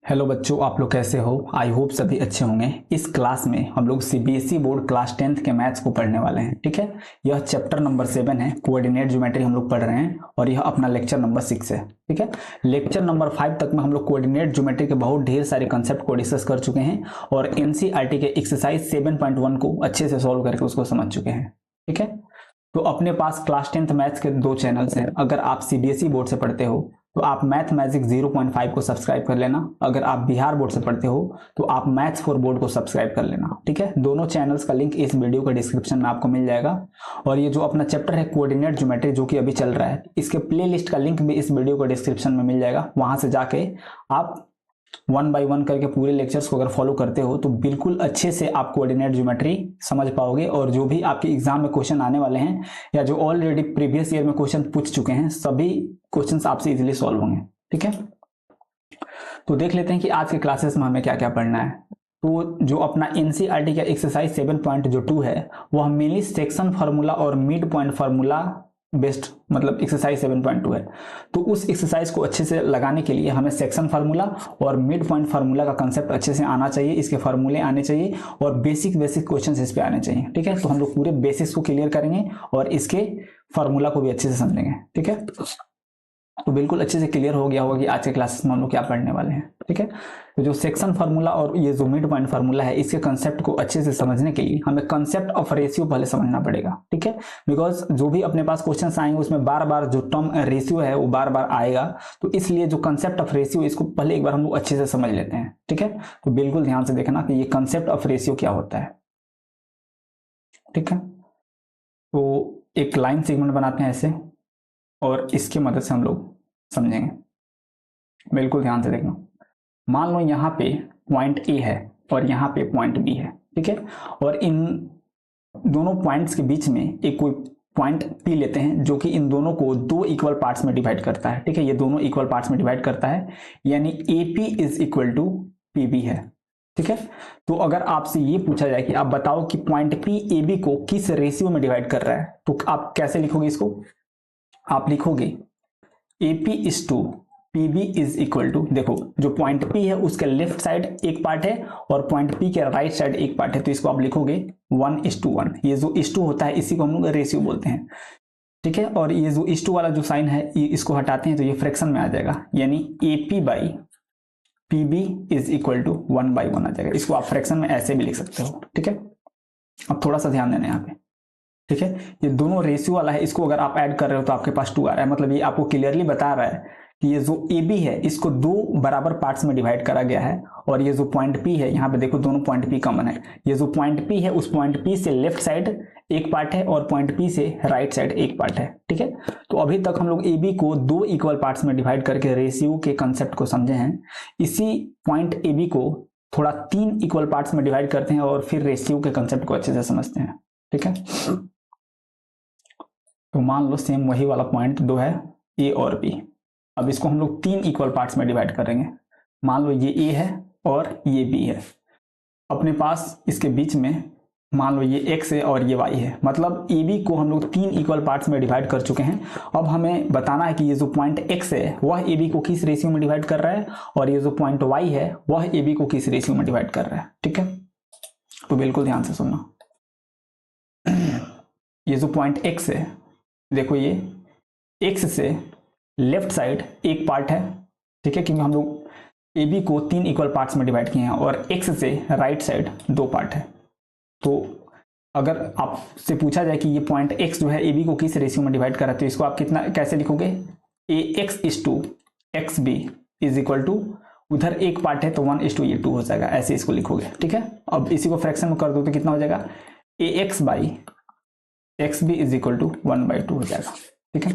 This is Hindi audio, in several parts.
हेलो बच्चों, आप लोग कैसे हो? आई होप सभी अच्छे होंगे। इस क्लास में हम लोग सीबीएसई बोर्ड क्लास 10th के मैथ्स को पढ़ने वाले हैं। ठीक है, यह चैप्टर नंबर 7 है, कोऑर्डिनेट ज्योमेट्री हम लोग पढ़ रहे हैं और यह अपना लेक्चर नंबर 6 है। ठीक है, लेक्चर नंबर 5 तक में हम लोग कोऑर्डिनेट ज्योमेट्री के बहुत ढेर सारे कंसेप्ट को डिस्कस कर चुके हैं और एनसीईआरटी के एक्सरसाइज 7.1 को अच्छे से सॉल्व करके उसको समझ चुके हैं। ठीक है, तो अपने पास क्लास 10th मैथ्स के 2 चैनल्स हैं। अगर आप सीबीएसई बोर्ड से पढ़ते हो तो आप मैथ मैजिक 0.5 को सब्सक्राइब कर लेना। अगर आप बिहार बोर्ड से पढ़ते हो तो आप मैथ्स फॉर बोर्ड को सब्सक्राइब कर लेना। ठीक है, दोनों चैनल्स का लिंक इस वीडियो के डिस्क्रिप्शन में आपको मिल जाएगा। और ये जो अपना चैप्टर है कोऑर्डिनेट ज्योमेट्री जो कि अभी चल रहा है, इसके प्लेलिस्ट का लिंक भी इस वीडियो के डिस्क्रिप्शन में मिल जाएगा। वहां से जाके आप 1 by 1 करके पूरे लेक्चर्स को अगर फॉलो करते हो तो बिल्कुल अच्छे से आप कोऑर्डिनेट ज्योमेट्री समझ पाओगे और जो भी आपके एग्जाम में क्वेश्चन आने वाले हैं या जो ऑलरेडी प्रीवियस ईयर में क्वेश्चन पूछ चुके हैं, सभी क्वेश्चंस आपसे इजीली सॉल्व होंगे। ठीक है, तो देख लेते हैं कि आज के क्लासेस में हमें क्या क्या पढ़ना है। तो जो अपना एनसीईआरटी का एक्सरसाइज 7.2 है वह मेनली सेक्शन फार्मूला और मिड पॉइंट फार्मूला बेस्ट, मतलब एक्सरसाइज 7.2 है। तो उस एक्सरसाइज को अच्छे से लगाने के लिए हमें सेक्शन फार्मूला और मिड पॉइंट फार्मूला का कंसेप्ट अच्छे से आना चाहिए, इसके फार्मूले आने चाहिए और बेसिक क्वेश्चंस इस पे आने चाहिए। ठीक है, तो हम लोग पूरे बेसिक्स को क्लियर करेंगे और इसके फार्मूला को भी अच्छे से समझेंगे। ठीक है, तो बिल्कुल अच्छे से क्लियर हो गया होगा कि आज के क्लासेस में हम लोग क्या पढ़ने वाले हैं। ठीक है, तो जो सेक्शन फार्मूला और ये जो मिड पॉइंट फार्मूला है, इसके कंसेप्ट को अच्छे से समझने के लिए हमें कंसेप्ट ऑफ रेशियो पहले समझना पड़ेगा। ठीक है, बिकॉज जो भी अपने पास क्वेश्चन आएंगे उसमें बार बार जो टर्म रेशियो है वो बार बार आएगा, तो इसलिए जो कंसेप्ट ऑफ रेशियो इसको पहले एक बार हम लोग अच्छे से समझ लेते हैं। ठीक है, तो बिल्कुल ध्यान से देखना कि ये कंसेप्ट ऑफ रेशियो क्या होता है। ठीक है, तो एक लाइन सेगमेंट बनाते हैं ऐसे और इसकी मदद से हम लोग समझेंगे। बिल्कुल ध्यान से देखना। मान लो यहाँ पे पॉइंट ए है और यहाँ पे पॉइंट बी है। ठीक है, और इन दोनों पॉइंट्स के बीच में एक कोई पॉइंट पी लेते हैं जो कि इन दोनों को 2 इक्वल पार्ट्स में डिवाइड करता है। ठीक है, ये दोनों इक्वल पार्ट्स में डिवाइड करता है, यानी A P is equal to P B है। ठीक है, तो अगर आपसे ये पूछा जाए कि आप बताओ कि पॉइंट पी ए बी को किस रेशियो में डिवाइड कर रहा है, तो आप कैसे लिखोगे इसको? आप लिखोगे AP is to P B is equal to, देखो जो पॉइंट P है उसके लेफ्ट साइड एक पार्ट है और पॉइंट P के राइट साइड एक पार्ट है, तो इसको आप लिखोगे 1:1। ये जो इस टू होता है इसी को हम लोग रेशियो बोलते हैं। ठीक है, और ये जो इस टू वाला जो साइन है ये इसको हटाते हैं तो ये फ्रैक्शन में आ जाएगा, यानी AP by P B is equal to 1/1 आ जाएगा। इसको आप फ्रैक्शन में ऐसे भी लिख सकते हो। ठीक है, अब थोड़ा सा ध्यान देना यहाँ पे। ठीक है, ये दोनों रेशियो वाला है, इसको अगर आप ऐड कर रहे हो तो आपके पास 2 आ रहा है, मतलब ये आपको क्लियरली बता रहा है कि ये जो ए बी है इसको 2 बराबर पार्ट्स में डिवाइड करा गया है और ये जो पॉइंट पी है, यहाँ पे देखो दोनों पॉइंट पी कॉमन है। ये जो पॉइंट पी है उस पॉइंट पी से लेफ्ट साइड एक पार्ट है और पॉइंट पी से राइट साइड एक पार्ट है। ठीक है, तो अभी तक हम लोग ए बी को 2 इक्वल पार्ट्स में डिवाइड करके रेशियो के कंसेप्ट को समझे हैं। इसी पॉइंट ए बी को थोड़ा 3 इक्वल पार्ट्स में डिवाइड करते हैं और फिर रेशियो के कंसेप्ट को अच्छे से समझते हैं। ठीक है, तो मान लो सेम वही वाला पॉइंट 2 है, ए और बी। अब इसको हम लोग 3 इक्वल पार्ट्स में डिवाइड करेंगे। मान लो ये ए है और ये बी है। अपने पास इसके बीच में मान लो ये एक्स है और ये वाई है, मतलब ए बी को हम लोग 3 इक्वल पार्ट्स में डिवाइड कर चुके हैं। अब हमें बताना है कि ये जो पॉइंट एक्स है वह ए बी को किस रेशियो में डिवाइड कर रहा है और ये जो पॉइंट वाई है वह ए बी को किस रेशियो में डिवाइड कर रहा है। ठीक है, तो बिल्कुल ध्यान से सुनना। ये जो पॉइंट एक्स है, देखो ये एक्स से लेफ्ट साइड एक पार्ट है। ठीक है, क्योंकि हम लोग ए बी को 3 इक्वल पार्ट्स में डिवाइड किए हैं और एक्स से राइट साइड 2 पार्ट है। तो अगर आपसे पूछा जाए कि ये पॉइंट एक्स जो है ए बी को किस रेशियो में डिवाइड कर रहा है, तो इसको आप कितना कैसे लिखोगे? A X is to X B is equal to, उधर एक पार्ट है तो 1:2 ये 2 हो जाएगा, ऐसे इसको लिखोगे। ठीक है, अब इसी को फ्रैक्शन में कर दो तो कितना हो जाएगा? A X by X B is equal to 1/2 हो जाएगा। ठीक है,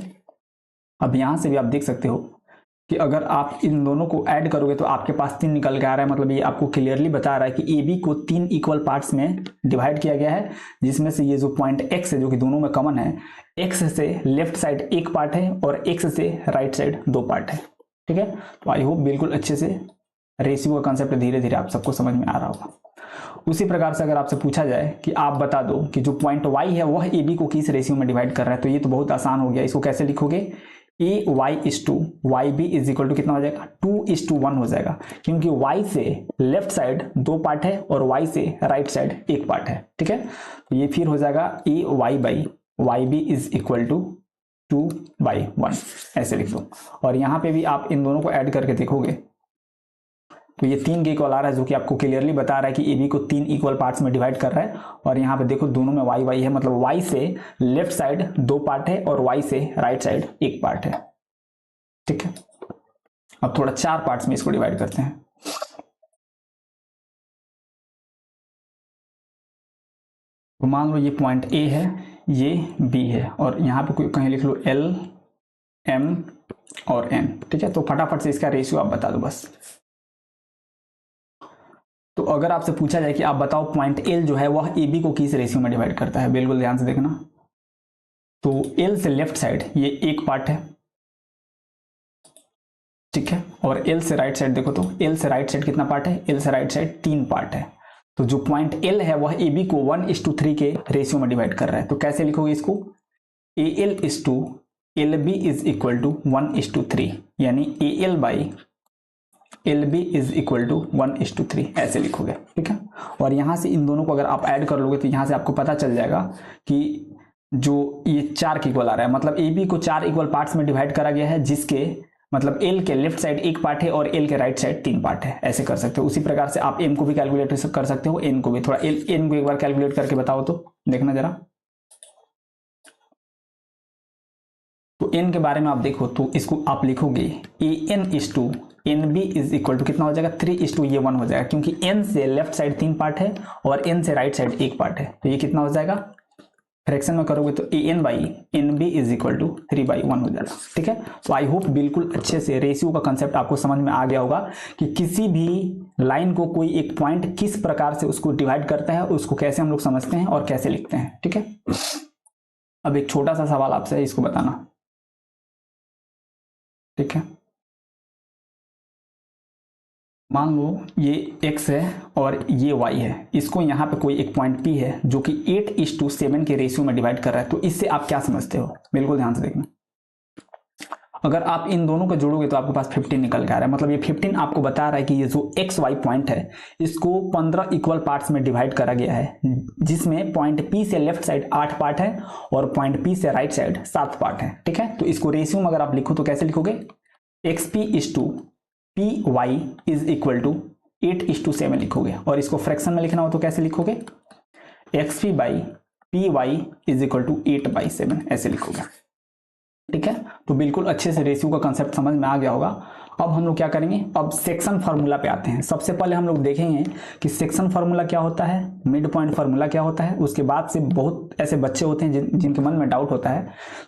अब यहां से भी आप देख सकते हो कि अगर आप इन दोनों को ऐड करोगे तो आपके पास 3 निकल के आ रहा है, मतलब ये आपको क्लियरली बता रहा है कि ए बी को 3 इक्वल पार्ट्स में डिवाइड किया गया है, जिसमें से ये जो पॉइंट एक्स है जो कि दोनों में कॉमन है, एक्स से लेफ्ट साइड एक पार्ट है और एक्स से राइट साइड 2 पार्ट है। ठीक है, तो आई होप बिल्कुल अच्छे से रेशियो का कंसेप्ट धीरे धीरे आप सबको समझ में आ रहा होगा। उसी प्रकार से अगर आपसे पूछा जाए कि आप बता दो कि जो पॉइंट वाई है वह ए बी को किस रेशियो में डिवाइड कर रहा है, तो ये तो बहुत आसान हो गया। इसको कैसे लिखोगे? A Y is to Y B is equal to कितना हो जाएगा 2:1 हो जाएगा, क्योंकि y से लेफ्ट साइड 2 पार्ट है और y से राइट साइड 1 पार्ट है। ठीक है, तो ये फिर हो जाएगा A Y by Y B is equal to 2/1, ऐसे लिख दो। और यहाँ पे भी आप इन दोनों को ऐड करके देखोगे तो ये 3 के इक्वल आ रहा है, जो कि आपको क्लियरली बता रहा है कि ए बी को 3 इक्वल पार्ट्स में डिवाइड कर रहा है। और यहाँ पे देखो दोनों में वाई वाई है, मतलब वाई से लेफ्ट साइड 2 पार्ट है और वाई से राइट साइड 1 पार्ट है। ठीक है, अब थोड़ा 4 पार्ट्स में इसको डिवाइड करते हैं। तो मान लो ये पॉइंट ए है, ये बी है, और यहाँ पे कोई कहीं लिख लो एल एम और एन। ठीक है, तो फटाफट से इसका रेशियो आप बता दो बस। तो अगर आपसे पूछा जाए कि आप बताओ पॉइंट एल जो है वह ए बी को किस रेशियो में डिवाइड करता है, बिल्कुल ध्यान से देखना। तो एल से लेफ्ट साइड ये 1 पार्ट है, ठीक है, और एल से राइट साइड देखो तो एल से राइट साइड कितना पार्ट है, एल से राइट साइड 3 पार्ट है। तो जो पॉइंट एल है वह ए बी को 1:3 के रेशियो में डिवाइड कर रहा है। तो कैसे लिखोगे इसको, A L is to L B is equal to 1:3, यानी A L by L B is equal to 1:3, ऐसे लिखोगे। ठीक है, और यहां से इन दोनों को अगर आप ऐड कर लोगे तो यहां से आपको पता चल जाएगा कि जो ये 4 के इक्वल आ रहा है, मतलब ए बी को 4 इक्वल पार्ट्स में डिवाइड करा गया है, जिसके मतलब एल के लेफ्ट साइड 1 पार्ट है और एल के राइट साइड 3 पार्ट है। ऐसे कर सकते हो। उसी प्रकार से आप एम को भी कैलकुलेट कर सकते हो, एन को भी। थोड़ा एन को एक बार कैलकुलेट करके बताओ तो देखना जरा। तो एन के बारे में आप देखो तो इसको आप लिखोगे A N is to N B is equal to कितना हो जाएगा 3:1 हो जाएगा, क्योंकि एन से लेफ्ट साइड 3 पार्ट है और एन से राइट साइड 1 पार्ट है। तो ये कितना हो जाएगा, फ्रैक्शन में करोगे तो A N by N B is equal to 3/1 हो जाएगा। ठीक है, तो आई होप बिल्कुल अच्छे से रेशियो का कंसेप्ट आपको समझ में आ गया होगा कि किसी भी लाइन को कोई एक पॉइंट किस प्रकार से उसको डिवाइड करता है, उसको कैसे हम लोग समझते हैं और कैसे लिखते हैं। ठीक है, अब एक छोटा सा सवाल आपसे है, इसको बताना। ठीक है, मान लो ये x है और ये y है, इसको यहाँ पे कोई एक पॉइंट P है जो कि 8:7 के रेशियो में डिवाइड कर रहा है। तो इससे आप क्या समझते हो, बिल्कुल ध्यान से देखना। अगर आप इन दोनों को जोड़ोगे तो आपके पास 15 निकल के आ रहा है, मतलब ये 15 आपको बता रहा है कि ये जो एक्स वाई पॉइंट है इसको 15 इक्वल पार्ट्स में डिवाइड करा गया है, जिसमें पॉइंट P से लेफ्ट साइड 8 पार्ट है और पॉइंट P से राइट साइड 7 पार्ट है। ठीक है, तो इसको रेशियो में अगर आप लिखो तो कैसे लिखोगे, XP is to PY is equal to 8:7 लिखोगे। और इसको फ्रैक्शन में लिखना हो तो कैसे लिखोगे, XP by PY is equal to 8/7, ऐसे लिखोगे। ठीक है, तो बिल्कुल अच्छे से रेशियो का कंसेप्ट समझ में आ गया होगा। अब हम लोग क्या करेंगे, अब सेक्शन फार्मूला पे आते हैं। सबसे पहले हम लोग देखेंगे कि सेक्शन फार्मूला क्या होता है, मिड पॉइंट फार्मूला क्या होता है। उसके बाद से बहुत ऐसे बच्चे होते हैं जिनके मन में डाउट होता है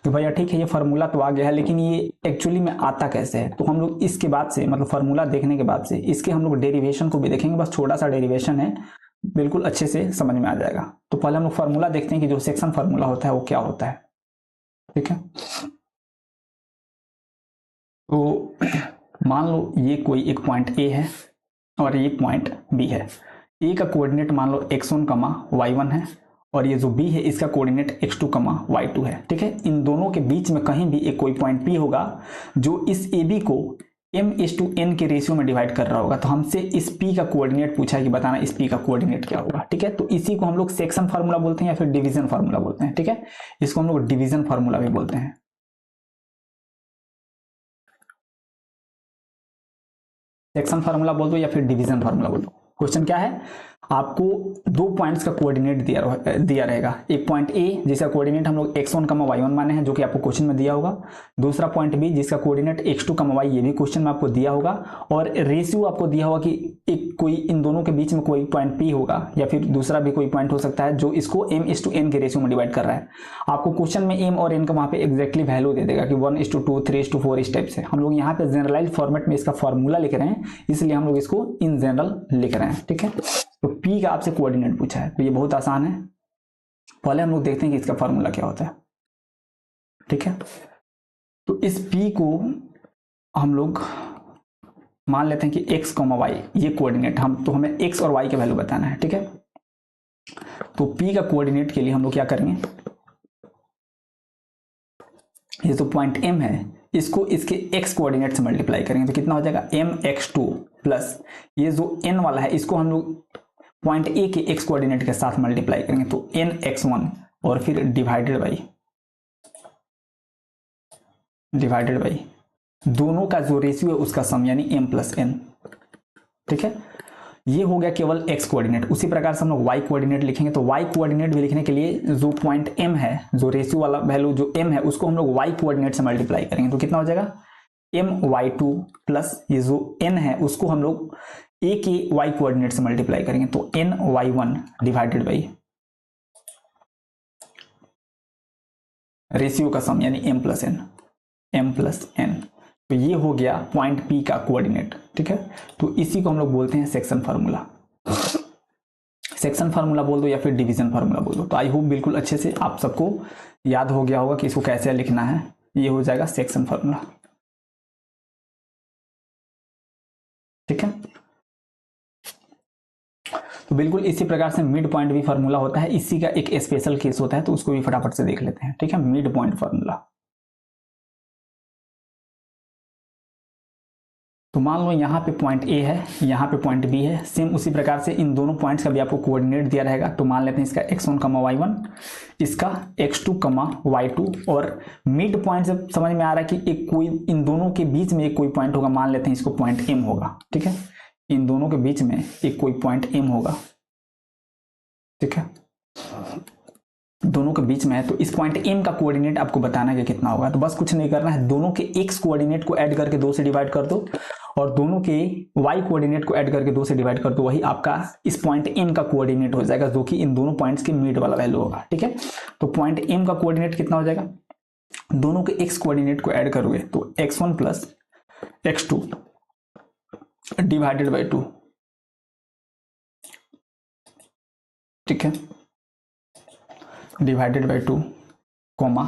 कि भैया ठीक है ये फार्मूला तो आ गया है, लेकिन ये एक्चुअली में आता कैसे है। तो हम लोग इसके बाद से मतलब फार्मूला देखने के बाद से इसके हम लोग डेरिवेशन को भी देखेंगे। बस छोटा सा डेरिवेशन है, बिल्कुल अच्छे से समझ में आ जाएगा। तो पहले हम लोग फार्मूला देखते हैं कि जो सेक्शन फार्मूला होता है वो क्या होता है। ठीक है, तो मान लो ये कोई एक पॉइंट A है और ये पॉइंट B है। A का कोऑर्डिनेट मान लो x1, y1 है और ये जो B है इसका कोऑर्डिनेट x2, y2 है। ठीक है, इन दोनों के बीच में कहीं भी एक कोई पॉइंट P होगा जो इस AB को m:n के रेशियो में डिवाइड कर रहा होगा। तो हमसे इस P का कोऑर्डिनेट पूछा है कि बताना इस P का कोऑर्डिनेट क्या होगा। ठीक है, तो इसी को हम लोग सेक्शन फार्मूला बोलते हैं या फिर डिवीजन फार्मूला बोलते हैं। ठीक है, इसको हम लोग डिवीजन फार्मूला भी बोलते हैं। सेक्शन फार्मूला बोल दो या फिर डिवीजन फार्मूला बोल दो। क्वेश्चन क्या है, आपको 2 पॉइंट्स का कोऑर्डिनेट दिया रहेगा। एक पॉइंट A जिसका कोऑर्डिनेट हम लोग x1, y1 माने हैं, जो कि आपको क्वेश्चन में दिया होगा। दूसरा पॉइंट B जिसका कोऑर्डिनेट x2, y, ये भी क्वेश्चन में आपको दिया होगा। और रेशियो आपको दिया होगा कि एक कोई इन दोनों के बीच में कोई पॉइंट P होगा या फिर दूसरा भी कोई पॉइंट हो सकता है जो इसको m:n के रेशियो में डिवाइड कर रहा है। आपको क्वेश्चन में m और n का वहां पे एग्जैक्टली वैल्यू दे देगा कि 1:2, 3:4 इस टाइप से। हम लोग यहाँ पे जनरलाइज फॉर्मेट में इसका फॉर्मूला लिख रहे हैं, इसलिए हम लोग इसको इन जनरल लिख रहे हैं। ठीक है, तो P का आपसे कोऑर्डिनेट पूछा है तो ये बहुत आसान है। पहले हम लोग देखते हैं कि इसका फॉर्मूला क्या होता है। ठीक है, तो इस P को हम लोग मान लेते हैं कि x, y ये कोऑर्डिनेट तो हमें x और y के वैल्यू बताना है। ठीक है, तो P का कोऑर्डिनेट के लिए हम लोग क्या करेंगे, ये जो पॉइंट M है इसको इसके x कोऑर्डिनेट से मल्टीप्लाई करेंगे तो कितना हो जाएगा mx2 प्लस ये जो n वाला है इसको हम लोग पॉइंट ए के x कोऑर्डिनेट के साथ मल्टीप्लाई करेंगे तो nx1 और फिर डिवाइडेड बाई दोनों का जो रेशियो है उसका सम यानी m प्लस n। ठीक है, ये हो गया केवल x कोऑर्डिनेट। उसी प्रकार से हम लोग y कोऑर्डिनेट लिखेंगे तो y कोऑर्डिनेट भी लिखने के लिए जो पॉइंट m है, जो रेशियो वाला वैल्यू जो m है उसको हम लोग y कोऑर्डिनेट से मल्टीप्लाई करेंगे तो कितना हो जाएगा my2 प्लस ये जो n है उसको हम लोग a के y कोऑर्डिनेट से मल्टीप्लाई करेंगे तो ny1 डिवाइडेड बाई रेशियो का सम यानी m प्लस n। तो ये हो गया पॉइंट P का कोऑर्डिनेट। ठीक है, तो इसी को हम लोग बोलते हैं सेक्शन फार्मूला। सेक्शन फार्मूला बोल दो या फिर डिवीजन फार्मूला बोल दो। तो आई होप बिल्कुल अच्छे से आप सबको याद हो गया होगा कि इसको कैसे लिखना है। ये हो जाएगा सेक्शन फार्मूला। ठीक है, तो बिल्कुल इसी प्रकार से मिड पॉइंट भी फार्मूला होता है। इसी का एक स्पेशल केस होता है तो उसको भी फटाफट से देख लेते हैं। ठीक है, मिड पॉइंट फार्मूला। तो मान लो यहाँ पे पॉइंट ए है, यहाँ पे पॉइंट बी है। सेम उसी प्रकार से इन दोनों पॉइंट्स का भी आपको कोऑर्डिनेट दिया रहेगा। तो मान लेते हैं इसका x1, y1, इसका x2, y2 और मिड पॉइंट से समझ में आ रहा है कि एक कोई इन दोनों के बीच में एक कोई पॉइंट होगा। मान लेते हैं इसको पॉइंट m होगा। ठीक है, इन दोनों के बीच में एक कोई पॉइंट m होगा। ठीक है, दोनों के बीच में है तो इस पॉइंट m का कोऑर्डिनेट आपको बताना है कि कितना होगा। तो बस कुछ नहीं करना है, दोनों के x कोऑर्डिनेट को ऐड करके 2 से डिवाइड कर दो और दोनों के y कोऑर्डिनेट को ऐड करके 2 से डिवाइड कर दो। वही आपका इस पॉइंट m का कोऑर्डिनेट हो जाएगा जो कि इन दोनों पॉइंट्स के मिड वाला वैल्यू होगा। ठीक है, तो पॉइंट m का कोऑर्डिनेट कितना हो जाएगा, दोनों के x कोऑर्डिनेट को ऐड करोगे तो x1 plus x2 divided by 2। ठीक है, डिवाइडेड बाई 2 कोमा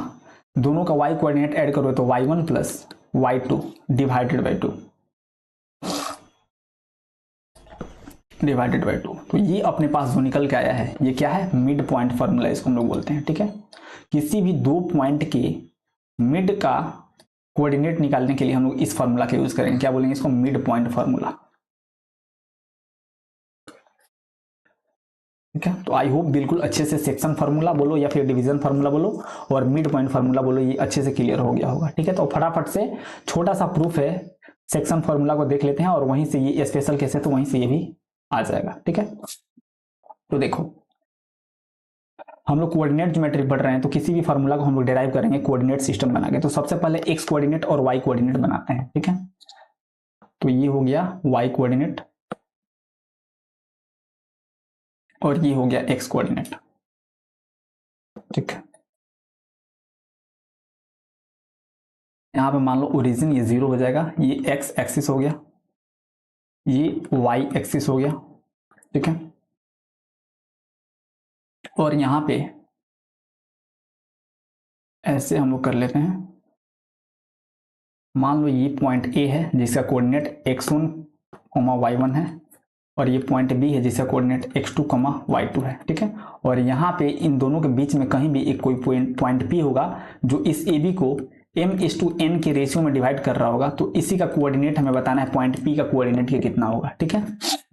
दोनों का y कोऑर्डिनेट ऐड करो तो y1 plus y2 divided by 2 divided by 2। तो ये अपने पास जो निकल के आया है ये क्या है, मिड पॉइंट फार्मूला इसको हम लोग बोलते हैं। ठीक है, किसी भी दो पॉइंट के मिड का कोऑर्डिनेट निकालने के लिए हम लोग इस फार्मूला का यूज करेंगे। क्या बोलेंगे इसको, मिड पॉइंट फार्मूला। ठीक है, तो आई होप बिल्कुल अच्छे से सेक्शन फार्मूला बोलो या फिर डिवीजन फार्मूला बोलो और मिड पॉइंट फार्मूला बोलो, ये अच्छे से क्लियर हो गया होगा। ठीक है, तो फटाफट से छोटा सा प्रूफ है, सेक्शन फार्मूला को देख लेते हैं और वहीं से ये स्पेशल केस है तो वहीं से ये भी आ जाएगा। ठीक है, तो देखो हम लोग कोऑर्डिनेट ज्योमेट्री पढ़ रहे हैं तो किसी भी फार्मूला को हम लोग डिराइव करेंगे कोऑर्डिनेट सिस्टम बना के। तो सबसे पहले x कोऑर्डिनेट और y कोऑर्डिनेट बनाते हैं। ठीक है, तो ये हो गया y कोऑर्डिनेट और ये हो गया x कोऑर्डिनेट। ठीक है, यहां पे मान लो ओरिजिन ये 0 हो जाएगा, ये x एक्सिस हो गया, ये y एक्सिस हो गया। ठीक है, और यहां पे ऐसे हम लोग कर लेते हैं। मान लो ये पॉइंट A है जिसका कोऑर्डिनेट x1, y1 है और ये पॉइंट B है जिसका कोऑर्डिनेट x2, y2 है। ठीक है, और यहाँ पे इन दोनों के बीच में कहीं भी एक कोई पॉइंट P होगा जो इस AB को m/n के रेशियो में डिवाइड कर रहा होगा। तो इसी का कोऑर्डिनेट हमें बताना है, पॉइंट P का कोऑर्डिनेट ये कितना होगा। ठीक है,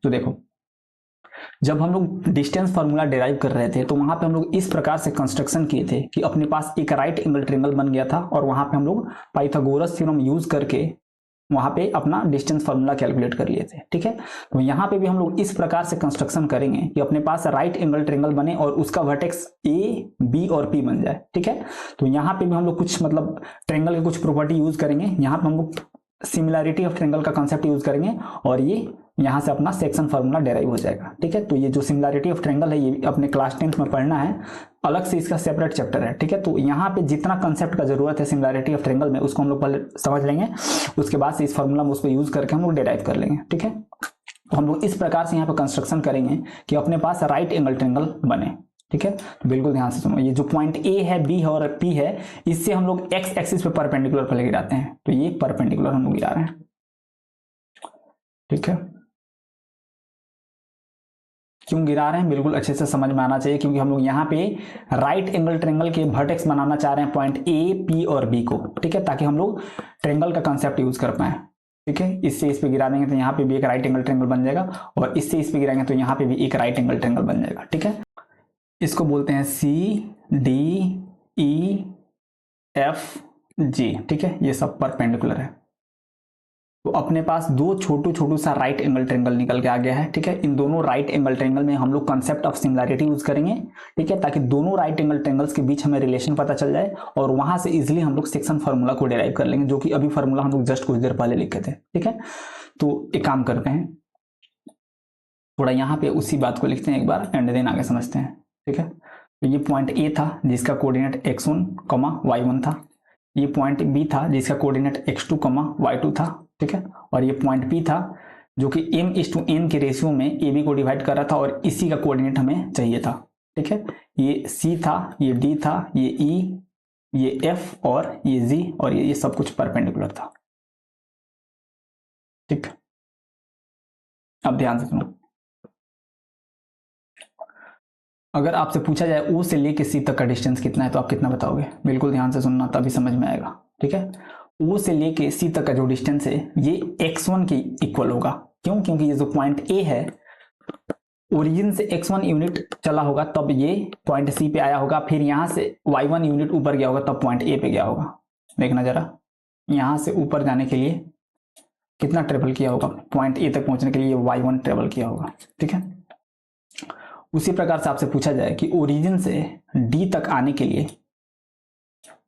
तो देखो जब हम लोग डिस्टेंस फार्मूला डिराइव कर रहे थे तो वहां पे हम लोग इस प्रकार से कंस्ट्रक्शन किए थे कि अपने पास एक राइट एंगल ट्रायंगल बन गया था और वहां पे हम लोग पाइथागोरस थ्योरम यूज करके वहां पे अपना डिस्टेंस फार्मूला कैलकुलेट कर लिए थे। ठीक है, तो यहाँ पे भी हम लोग इस प्रकार से कंस्ट्रक्शन करेंगे कि अपने पास राइट एंगल ट्रायंगल बने और उसका वर्टेक्स ए, बी और पी बन जाए। ठीक है, तो यहाँ पे भी हम लोग कुछ मतलब ट्रायंगल के कुछ प्रॉपर्टी यूज करेंगे। यहाँ पे हम लोग सिमिलैरिटी ऑफ ट्रायंगल का कंसेप्ट यूज करेंगे और ये यहाँ से अपना सेक्शन फार्मूला डेराइव हो जाएगा। ठीक है, तो ये जो सिमिलैरिटी ऑफ ट्रायंगल है ये अपने क्लास 10th में पढ़ना है, अलग से इसका सेपरेट चैप्टर है। ठीक है, तो यहाँ पे जितना कंसेप्ट का जरूरत है सिमिलैरिटी ऑफ ट्रायंगल में उसको हम लोग पहले समझ लेंगे, उसके बाद से इस फार्मूला में उसको यूज करके हम लोग डेराइव कर लेंगे। ठीक है, तो हम लोग इस प्रकार से यहाँ पे कंस्ट्रक्शन करेंगे कि अपने पास राइट एंगल ट्रायंगल बने। ठीक है, तो बिल्कुल ध्यान से सुनो, ये जो पॉइंट ए है, बी है और पी है, इससे हम लोग एक्स एक्सिस पे परपेंडिकुलर पहले गिराते हैं। तो ये परपेंडिकुलर हम लोग गिरा रहे हैं। ठीक है, क्यों गिरा रहे हैं बिल्कुल अच्छे से समझ में आना चाहिए, क्योंकि हम लोग यहाँ पे राइट एंगल ट्रेंगल के वर्टेक्स बनाना चाह रहे हैं पॉइंट ए, पी और बी को, ठीक है, ताकि हम लोग ट्रेंगल का कंसेप्ट यूज कर पाए, ठीक है। इससे इस पे गिरा देंगे तो यहाँ पे भी एक राइट एंगल ट्रेंगल बन जाएगा, और इससे इस पे गिराएंगे तो यहाँ पे भी एक राइट एंगल ट्रेंगल बन जाएगा, ठीक है। इसको बोलते हैं CDEFG, ठीक है, ये सब परपेंडिकुलर है। तो अपने पास दो छोटू सा राइट एंगल ट्रेंगल निकल के आ गया है, ठीक है। इन दोनों राइट एंगल ट्रेंगल में हम लोग कंसेप्ट ऑफ सिमिलैरिटी यूज करेंगे, ठीक है, ताकि दोनों राइट एंगल ट्रेंगल्स के बीच हमें रिलेशन पता चल जाए, और वहां से इजिली हम लोग सेक्शन फार्मूला को डिराइव कर लेंगे, जो कि अभी फार्मूला हम लोग जस्ट कुछ देर पहले लिखे थे, ठीक है। तो एक काम करते हैं, थोड़ा यहाँ पे उसी बात को लिखते हैं एक बार, एंड देन आगे समझते हैं, ठीक है। तो ये पॉइंट ए था जिसका कोऑर्डिनेट x1, y1 था। ये पॉइंट बी था जिसका कोऑर्डिनेट x2, y2 था, ठीक है। और ये पॉइंट पी था जो कि m/n के रेशियो में ए बी को डिवाइड कर रहा था, और इसी का कोऑर्डिनेट हमें चाहिए था, ठीक है। ये c था, ये d था, ये e, ये f और ये g, और ये सब कुछ परपेंडिकुलर था, ठीक। अब ध्यान से सुनो, अगर आपसे पूछा जाए O से लेके C तक का डिस्टेंस कितना है तो आप कितना बताओगे? बिल्कुल ध्यान से सुनना, तभी समझ में आएगा, ठीक है। O से लेके C तक का जो डिस्टेंस है ये x1 के इक्वल होगा। क्यों? क्योंकि ये जो पॉइंट A है, ओरिजिन से x1 यूनिट चला होगा तब ये पॉइंट C पे आया होगा, फिर यहां से y1 यूनिट ऊपर गया होगा तब पॉइंट A पे गया होगा। देखना जरा, यहां से ऊपर जाने के लिए कितना ट्रेवल किया होगा, पॉइंट A तक पहुंचने के लिए y1 ट्रेवल किया होगा, ठीक है। उसी प्रकार से आपसे पूछा जाए कि ओरिजिन से D तक आने के लिए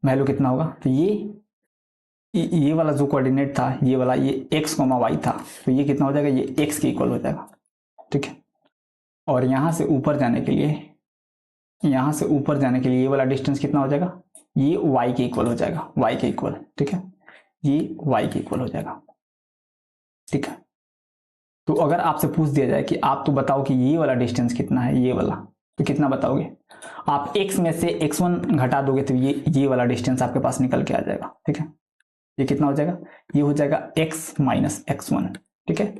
वैल्यू कितना होगा, तो ये वाला जो कोऑर्डिनेट था, ये वाला, ये x, y था, तो ये कितना हो जाएगा, ये x के इक्वल हो जाएगा, ठीक है। और यहां से ऊपर जाने के लिए, ये वाला डिस्टेंस कितना हो जाएगा, ये y के इक्वल हो जाएगा, y के इक्वल, ठीक है, ये y के इक्वल हो जाएगा, ठीक है। तो अगर आपसे पूछ दिया जाए कि आप तो बताओ कि ये वाला डिस्टेंस कितना है, ये वाला, तो कितना बताओगे आप? x में से x1 घटा दोगे तो ये वाला डिस्टेंस आपके पास निकल के आ जाएगा, ठीक है। ये कितना हो जाएगा, ये हो जाएगा x माइनस x1, ठीक है।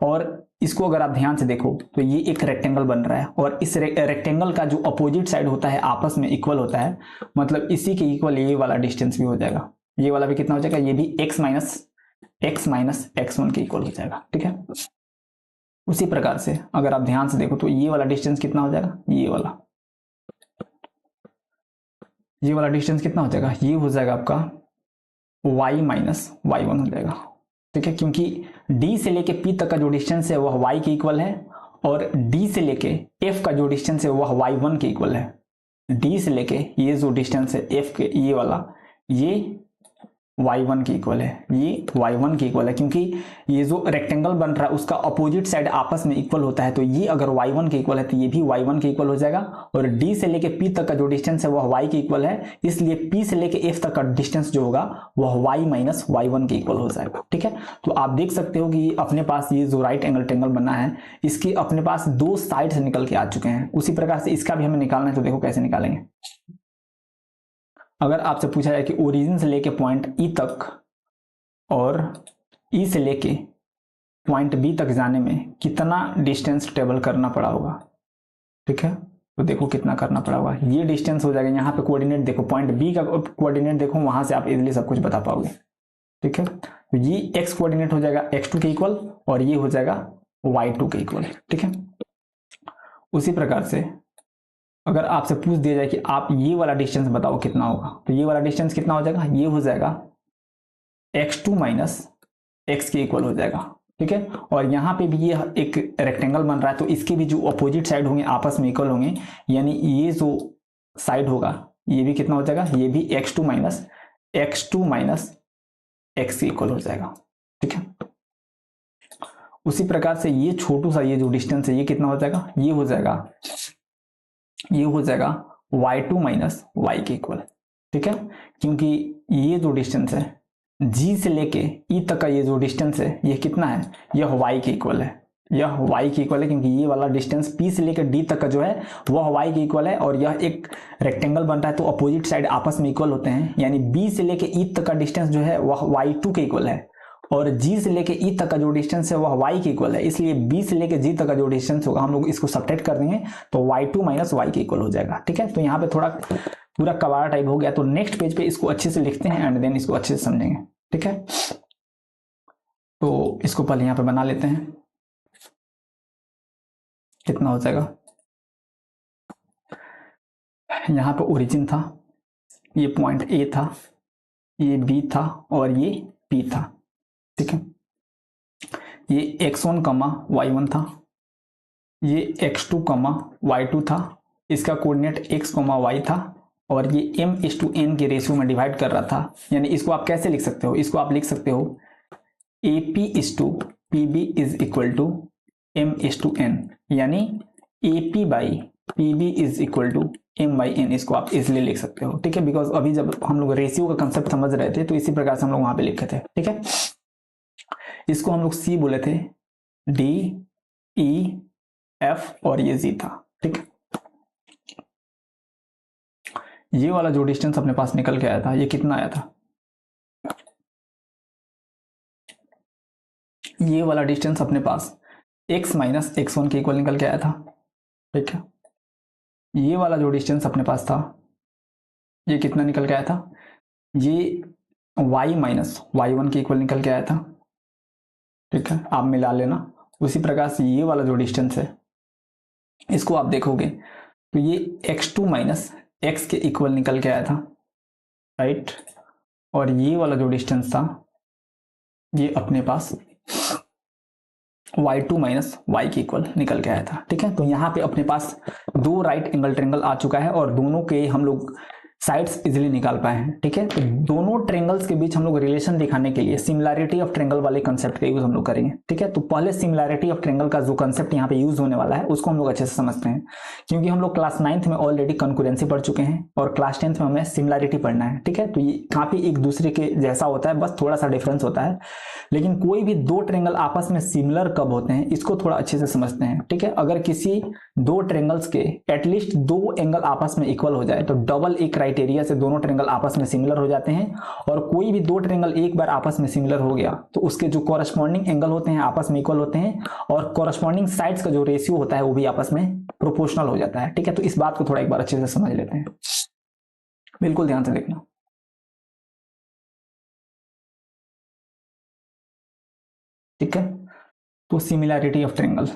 और इसको अगर आप ध्यान से देखो तो ये एक रेक्टेंगल बन रहा है, और इस रेक्टेंगल का जो अपोजिट साइड होता है आपस में इक्वल होता है, मतलब इसी के इक्वल ये वाला डिस्टेंस भी हो जाएगा, ये वाला भी कितना हो जाएगा, ये भी x माइनस x1 के इक्वल हो जाएगा, ठीक है। उसी प्रकार से अगर आप ध्यान से देखो तो ये वाला डिस्टेंस कितना हो जाएगा, ये वाला डिस्टेंस कितना हो जाएगा, ये हो जाएगा आपका y माइनस y1 हो जाएगा, ठीक है। क्योंकि d से लेके p तक का जो डिस्टेंस है वह y के इक्वल है, और d से लेके f का जो डिस्टेंस है वह y1 के इक्वल है। d से लेके ये जो डिस्टेंस है f के, ये वाला, ये y1 के इक्वल है, ये y1 के इक्वल है, क्योंकि ये जो रेक्टेंगल बन रहा है उसका अपोजिट साइड आपस में इक्वल होता है, तो ये अगर y1 के इक्वल है तो ये भी y1 के इक्वल हो जाएगा। और d से लेके p तक का जो डिस्टेंस है वह y के इक्वल है, इसलिए p से लेके f तक का डिस्टेंस जो होगा वह y माइनस y1 के इक्वल हो जाएगा, ठीक है। तो आप देख सकते हो कि अपने पास ये जो राइट एंगल ट्रेंगल बना है, इसके अपने पास दो साइड से निकल के आ चुके हैं। उसी प्रकार से इसका भी हमें निकालना है, तो देखो कैसे निकालेंगे। अगर आपसे पूछा जाए कि ओरिजिन से लेके पॉइंट E तक और E से लेके पॉइंट B तक जाने में कितना डिस्टेंस ट्रेवल करना पड़ा होगा, ठीक है, तो देखो कितना करना पड़ा होगा। ये डिस्टेंस हो जाएगा, यहाँ पे कोऑर्डिनेट देखो, पॉइंट B का कोऑर्डिनेट देखो, वहां से आप इजीली सब कुछ बता पाओगे, ठीक है। तो ये x कोऑर्डिनेट हो जाएगा x2 के इक्वल, और ये हो जाएगा y2 के इक्वल, ठीक है। उसी प्रकार से अगर आपसे पूछ दिया जाए कि आप ये वाला डिस्टेंस बताओ कितना होगा, तो ये वाला डिस्टेंस कितना हो जाएगा, ये हो जाएगा x2 माइनस x के इक्वल हो जाएगा, ठीक है। और यहाँ पे भी ये एक रेक्टेंगल बन रहा है, तो इसके भी जो अपोजिट साइड होंगे आपस में इक्वल होंगे, यानी ये जो साइड होगा ये भी कितना हो जाएगा, ये भी x2 माइनस x के इक्वल हो जाएगा, ठीक है। उसी प्रकार से ये छोटू सा ये जो डिस्टेंस है ये कितना हो जाएगा, ये हो जाएगा y2 माइनस y के इक्वल, ठीक है। क्योंकि ये जो डिस्टेंस है G से लेके E तक का ये जो डिस्टेंस है ये कितना है, यह y के इक्वल है, क्योंकि ये वाला डिस्टेंस P से लेकर D तक का जो है वह y के इक्वल है, और यह एक रेक्टेंगल बन रहा है तो अपोजिट साइड आपस में इक्वल होते हैं, यानी B से लेके E तक का डिस्टेंस जो है वह y2 के इक्वल है, और G से लेके E तक का जो डिस्टेंस है वह Y के इक्वल है, इसलिए B से लेके G तक का जो डिस्टेंस होगा हम लोग इसको सब्ट्रैक्ट कर देंगे तो y2 माइनस y के इक्वल हो जाएगा। ठीक है, तो यहाँ पे थोड़ा पूरा कबाड़ा टाइप हो गया, तो नेक्स्ट पेज पे इसको अच्छे से लिखते हैं एंड देन इसको अच्छे से समझेंगे। ठीक है, तो इसको पहले यहाँ पे बना लेते हैं, कितना हो जाएगा। यहाँ पे ओरिजिन था, ये पॉइंट A था, ये B था और ये P था। ठीक है, ये x1 कमा y1 था, ये x2 कमा y2 था, इसका कोऑर्डिनेट x कमा y था और ये m/n के रेशियो में डिवाइड कर रहा था। यानी इसको आप कैसे लिख सकते हो, इसको आप लिख सकते हो AP/PB is equal to m/n, यानी AP/PB is equal to m/n, इसको आप इजिली लिख सकते हो। ठीक है, बिकॉज अभी जब हम लोग रेशियो का कंसेप्ट समझ रहे थे तो इसी प्रकार से हम लोग वहां पे लिखे थे। ठीक है, इसको हम लोग C बोले थे, D, E, F और ये Z था। ठीक है, ये वाला जो डिस्टेंस अपने पास निकल के आया था ये कितना आया था, ये वाला डिस्टेंस अपने पास x माइनस x1 के इक्वल निकल के आया था। ठीक है, ये वाला जो डिस्टेंस अपने पास था ये कितना निकल के आया था, ये y माइनस y1 के इक्वल निकल के आया था। ठीक है, आप मिला लेना। उसी प्रकार से ये वाला जो डिस्टेंस है इसको आप देखोगे तो ये x2 माइनस x के इक्वल निकल के आया था, राइट। और ये वाला जो डिस्टेंस था ये अपने पास y2 माइनस y के इक्वल निकल के आया था। ठीक है, तो यहाँ पे अपने पास दो राइट एंगल ट्रेंगल आ चुका है और दोनों के हम लोग साइड्स इजीली निकाल पाए हैं। ठीक है, तो दोनों ट्रेंगल्स के बीच हम लोग रिलेशन दिखाने के लिए सिमिलैरिटी ऑफ ट्रेंगल वाले कंसेप्ट का यूज हम लोग करेंगे। ठीक है, तो पहले सिमिलैरिटी ऑफ ट्रेंगल का जो कंसेप्ट यहाँ पे यूज होने वाला है उसको हम लोग अच्छे से समझते हैं, क्योंकि हम लोग क्लास 9th में ऑलरेडी कंकरेंसी पढ़ चुके हैं और क्लास 10th में हमें सिमिलैरिटी पढ़ना है। ठीक है, तो ये काफी एक दूसरे के जैसा होता है, बस थोड़ा सा डिफरेंस होता है, लेकिन कोई भी दो ट्रेंगल आपस में सिमिलर कब होते हैं इसको थोड़ा अच्छे से समझते हैं। ठीक है, अगर किसी दो ट्रेंगल्स के एटलीस्ट दो एंगल आपस में इक्वल हो जाए तो डबल ए क्राइटेरिया से दोनों ट्रेंगल आपस में सिमिलर हो जाते हैं, और कोई भी दो ट्रेंगल एक बार आपस में सिमिलर हो गया तो उसके जो कॉरस्पॉन्डिंग एंगल होते हैं आपस में इक्वल होते हैं और कॉरस्पॉन्डिंग साइड्स का जो रेशियो होता है वो भी आपस में प्रोपोर्शनल हो जाता है। ठीक है, तो इस बात को थोड़ा एक बार अच्छे से समझ लेते हैं, बिल्कुल ध्यान से देखना। ठीक है, तो सिमिलैरिटी ऑफ ट्रेंगल,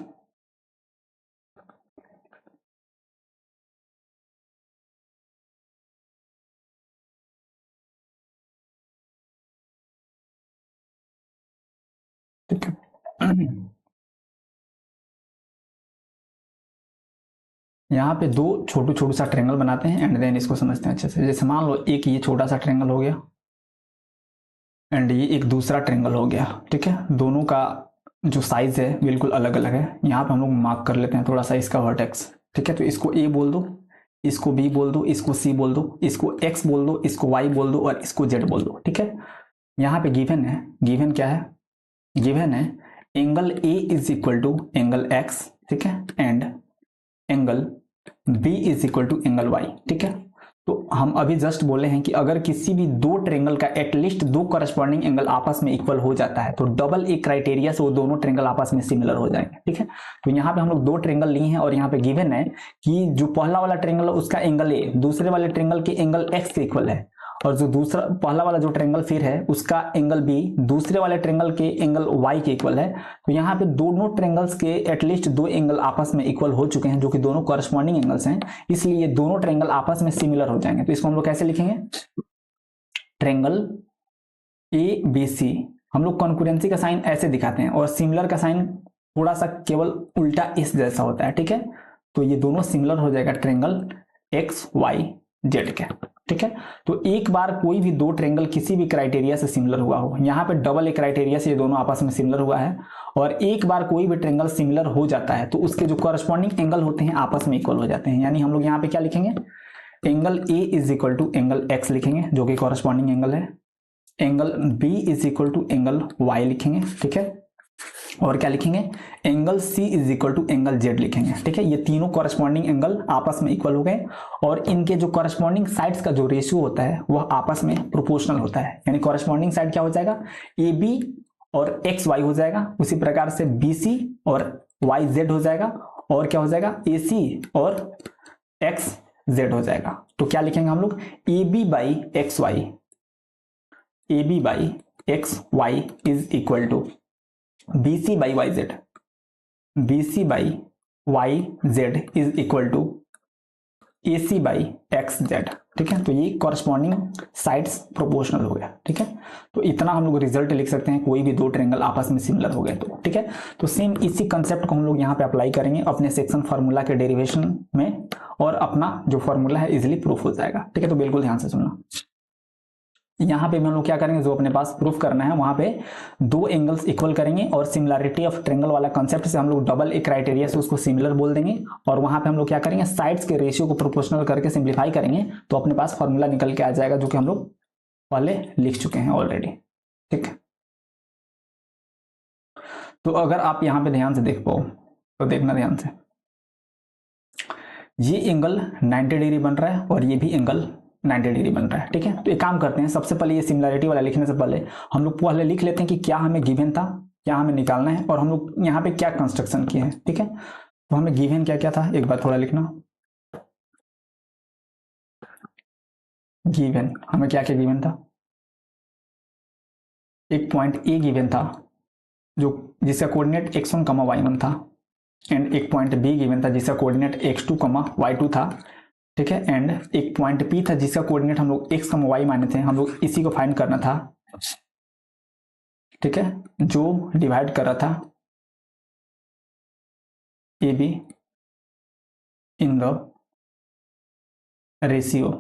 ठीक है। यहाँ पे दो छोटू छोटू सा ट्रेंगल बनाते हैं एंड देन इसको समझते हैं अच्छे से। जैसे मान लो एक ये छोटा सा ट्रेंगल हो गया एंड ये एक दूसरा ट्रेंगल हो गया। ठीक है, दोनों का जो साइज है बिल्कुल अलग अलग है। यहाँ पे हम लोग मार्क कर लेते हैं थोड़ा सा इसका वर्टेक्स। ठीक है, तो इसको ए बोल दो, इसको बी बोल दो, इसको सी बोल दो, इसको एक्स बोल दो, इसको वाई बोल दो और इसको जेड बोल दो। ठीक है, यहाँ पे गिवन है, गिवन क्या है, गिवन है angle A is equal to angle X. ठीक है, and angle B is equal to angle Y. ठीक है, तो हम अभी जस्ट बोले हैं कि अगर किसी भी दो ट्रेंगल का एटलीस्ट दो करस्पॉन्डिंग एंगल आपस में इक्वल हो जाता है तो डबल ए क्राइटेरिया से वो दोनों ट्रेंगल आपस में सिमिलर हो जाएंगे। ठीक है, तो यहाँ पे हम लोग दो ट्रेंगल लिए हैं और यहाँ पे गिवन है कि जो पहला वाला ट्रेंगल है उसका एंगल ए दूसरे वाले ट्रेंगल के एंगल एक्स के इक्वल है, और जो दूसरा पहला वाला जो ट्रेंगल फिर है उसका एंगल बी दूसरे वाले ट्रेंगल के एंगल वाई के इक्वल है। तो यहाँ पे दोनों ट्रेंगल्स के एटलीस्ट दो एंगल आपस में इक्वल हो चुके हैं जो कि दोनों कॉरस्पॉन्डिंग एंगल्स हैं, इसलिए ये दोनों ट्रेंगल आपस में सिमिलर हो जाएंगे। तो इसको हम लोग कैसे लिखेंगे, ट्रेंगल ए बी सी, हम लोग कॉन्करेंसी का साइन ऐसे दिखाते हैं और सिमिलर का साइन थोड़ा सा केवल उल्टा इस जैसा होता है। ठीक है, तो ये दोनों सिमिलर हो जाएगा ट्रेंगल एक्स वाई जेड के। ठीक है, तो एक बार कोई भी दो ट्रेंगल किसी भी क्राइटेरिया से सिमिलर हुआ हो, यहाँ पे डबल ए क्राइटेरिया से ये दोनों आपस में सिमिलर हुआ है, और एक बार कोई भी ट्रेंगल सिमिलर हो जाता है तो उसके जो कॉरस्पॉन्डिंग एंगल होते हैं आपस में इक्वल हो जाते हैं। यानी हम लोग यहाँ पे क्या लिखेंगे, angle A is equal to angle X लिखेंगे जो कि कॉरस्पॉन्डिंग एंगल है, angle B is equal to angle Y लिखेंगे। ठीक है, और क्या लिखेंगे, angle C is equal to angle Z लिखेंगे। ठीक है, ये तीनों कॉरस्पॉन्डिंग एंगल आपस में इक्वल हो गए और इनके जो कॉरस्पॉन्डिंग साइड्स का जो रेशियो होता है वह आपस में प्रोपोर्शनल होता है। यानी कॉरस्पॉन्डिंग साइड क्या हो जाएगा, ए बी और एक्स वाई हो जाएगा, उसी प्रकार से बी सी और वाई जेड हो जाएगा, और क्या हो जाएगा ए सी और एक्स जेड हो जाएगा। तो क्या लिखेंगे हम लोग, A B by X Y, A B by X Y is equal to B C by Y Z, B C by Y Z is equal to A C by X Z. ठीक है, तो ये कॉरस्पॉन्डिंग साइड्स प्रोपोर्शनल हो गया। ठीक है, तो इतना हम लोग रिजल्ट लिख सकते हैं, कोई भी दो ट्रायंगल आपस में सिमिलर हो गए तो। ठीक है, तो सेम इसी कंसेप्ट को हम लोग यहाँ पे अप्लाई करेंगे अपने सेक्शन फार्मूला के डेरिवेशन में, और अपना जो फार्मूला है इजिली प्रूफ हो जाएगा। ठीक है, तो बिल्कुल ध्यान से सुनना। यहाँ पे हम लोग क्या करेंगे, जो अपने पास प्रूफ करना है वहां पे दो एंगल्स इक्वल करेंगे, और सिमिलरिटी ऑफ ट्रायंगल वाला कंसेप्ट से हम लोग डबल एक क्राइटेरिया से उसको सिमिलर बोल देंगे, और वहां पे हम लोग क्या करेंगे, साइड्स के रेशियो को प्रोपोर्शनल करके सिंप्लीफाई करेंगे, तो अपने पास फॉर्मूला निकल के आ जाएगा, जो कि हम लोग पहले लिख चुके हैं ऑलरेडी। ठीक है, तो अगर आप यहाँ पे ध्यान से देख पाओ तो देखना ध्यान से, ये एंगल 90 डिग्री बन रहा है और ये भी एंगल 90 डिग्री बन रहा है। ठीक है, तो एक काम करते हैं, सबसे पहले ये सिमिलरिटी वाला लिखने से पहले हम लोग पहले लिख लेते हैं कि क्या हमें गिवन था, क्या हमें निकालना है, और हम लोग यहाँ पे क्या कंस्ट्रक्शन किए हैं। ठीक है, तो हमें गिवन क्या क्या था, एक बार थोड़ा लिखना। गिवन हमें क्या क्या गिवन था, एक पॉइंट ए गिवन था जो जिसका कोऑर्डिनेट x1 y1 था, एंड एक पॉइंट बी गिवन था जिसका कोऑर्डिनेट x2 y2 था। ठीक है, एंड एक पॉइंट पी था जिसका कोऑर्डिनेट हम लोग x y माने थे, हम लोग इसी को फाइंड करना था। ठीक है, जो डिवाइड कर रहा था A be in the ratio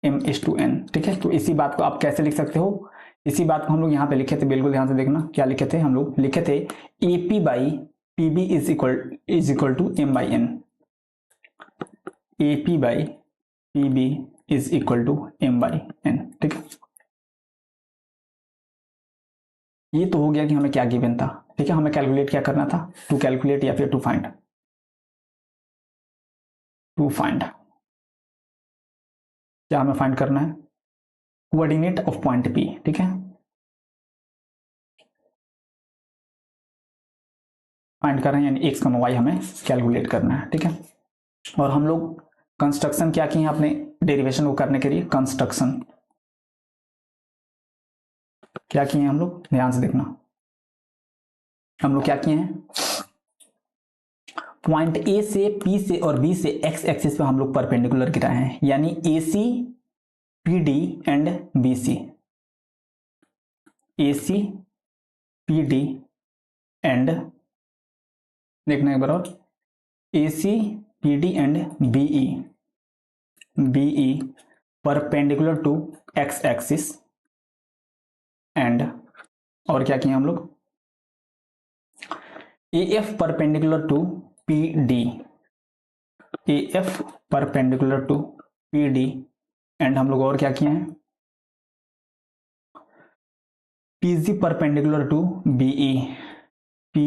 m/n। ठीक है, तो इसी बात को आप कैसे लिख सकते हो, इसी बात को हम लोग यहाँ पे लिखे थे, बिल्कुल ध्यान से देखना। क्या लिखे थे, हम लोग लिखे थे A P by P B is equal to m by n, A P by P B is equal to m by n। ठीक है, ये तो हो गया कि हमें क्या गिवन था। ठीक है, हमें कैलकुलेट क्या करना था, टू कैलकुलेट या फिर टू फाइंड, टू फाइंड क्या हमें फाइंड करना है, कोऑर्डिनेट ऑफ पॉइंट पी। ठीक है, फाइंड कर रहे हैं, यानी x y हमें कैलकुलेट करना है। ठीक है, और हम लोग कंस्ट्रक्शन क्या किए हैं अपने डेरिवेशन को करने के लिए, कंस्ट्रक्शन क्या किए हैं हम लोग, ध्यान से देखना। हम लोग क्या किए हैं, पॉइंट ए से, पी से और बी से एक्स एक्सिस पे हम लोग परपेंडिकुलर गिराए हैं, यानी A C, P D and B C, A C, P D and, देखना एक बार और, A C, P D and B E, B E perpendicular to X axis, and और क्या किया हम लोग, A F perpendicular to P D, A F perpendicular to P D, and हम लोग और क्या किए हैं, P G perpendicular to B E, P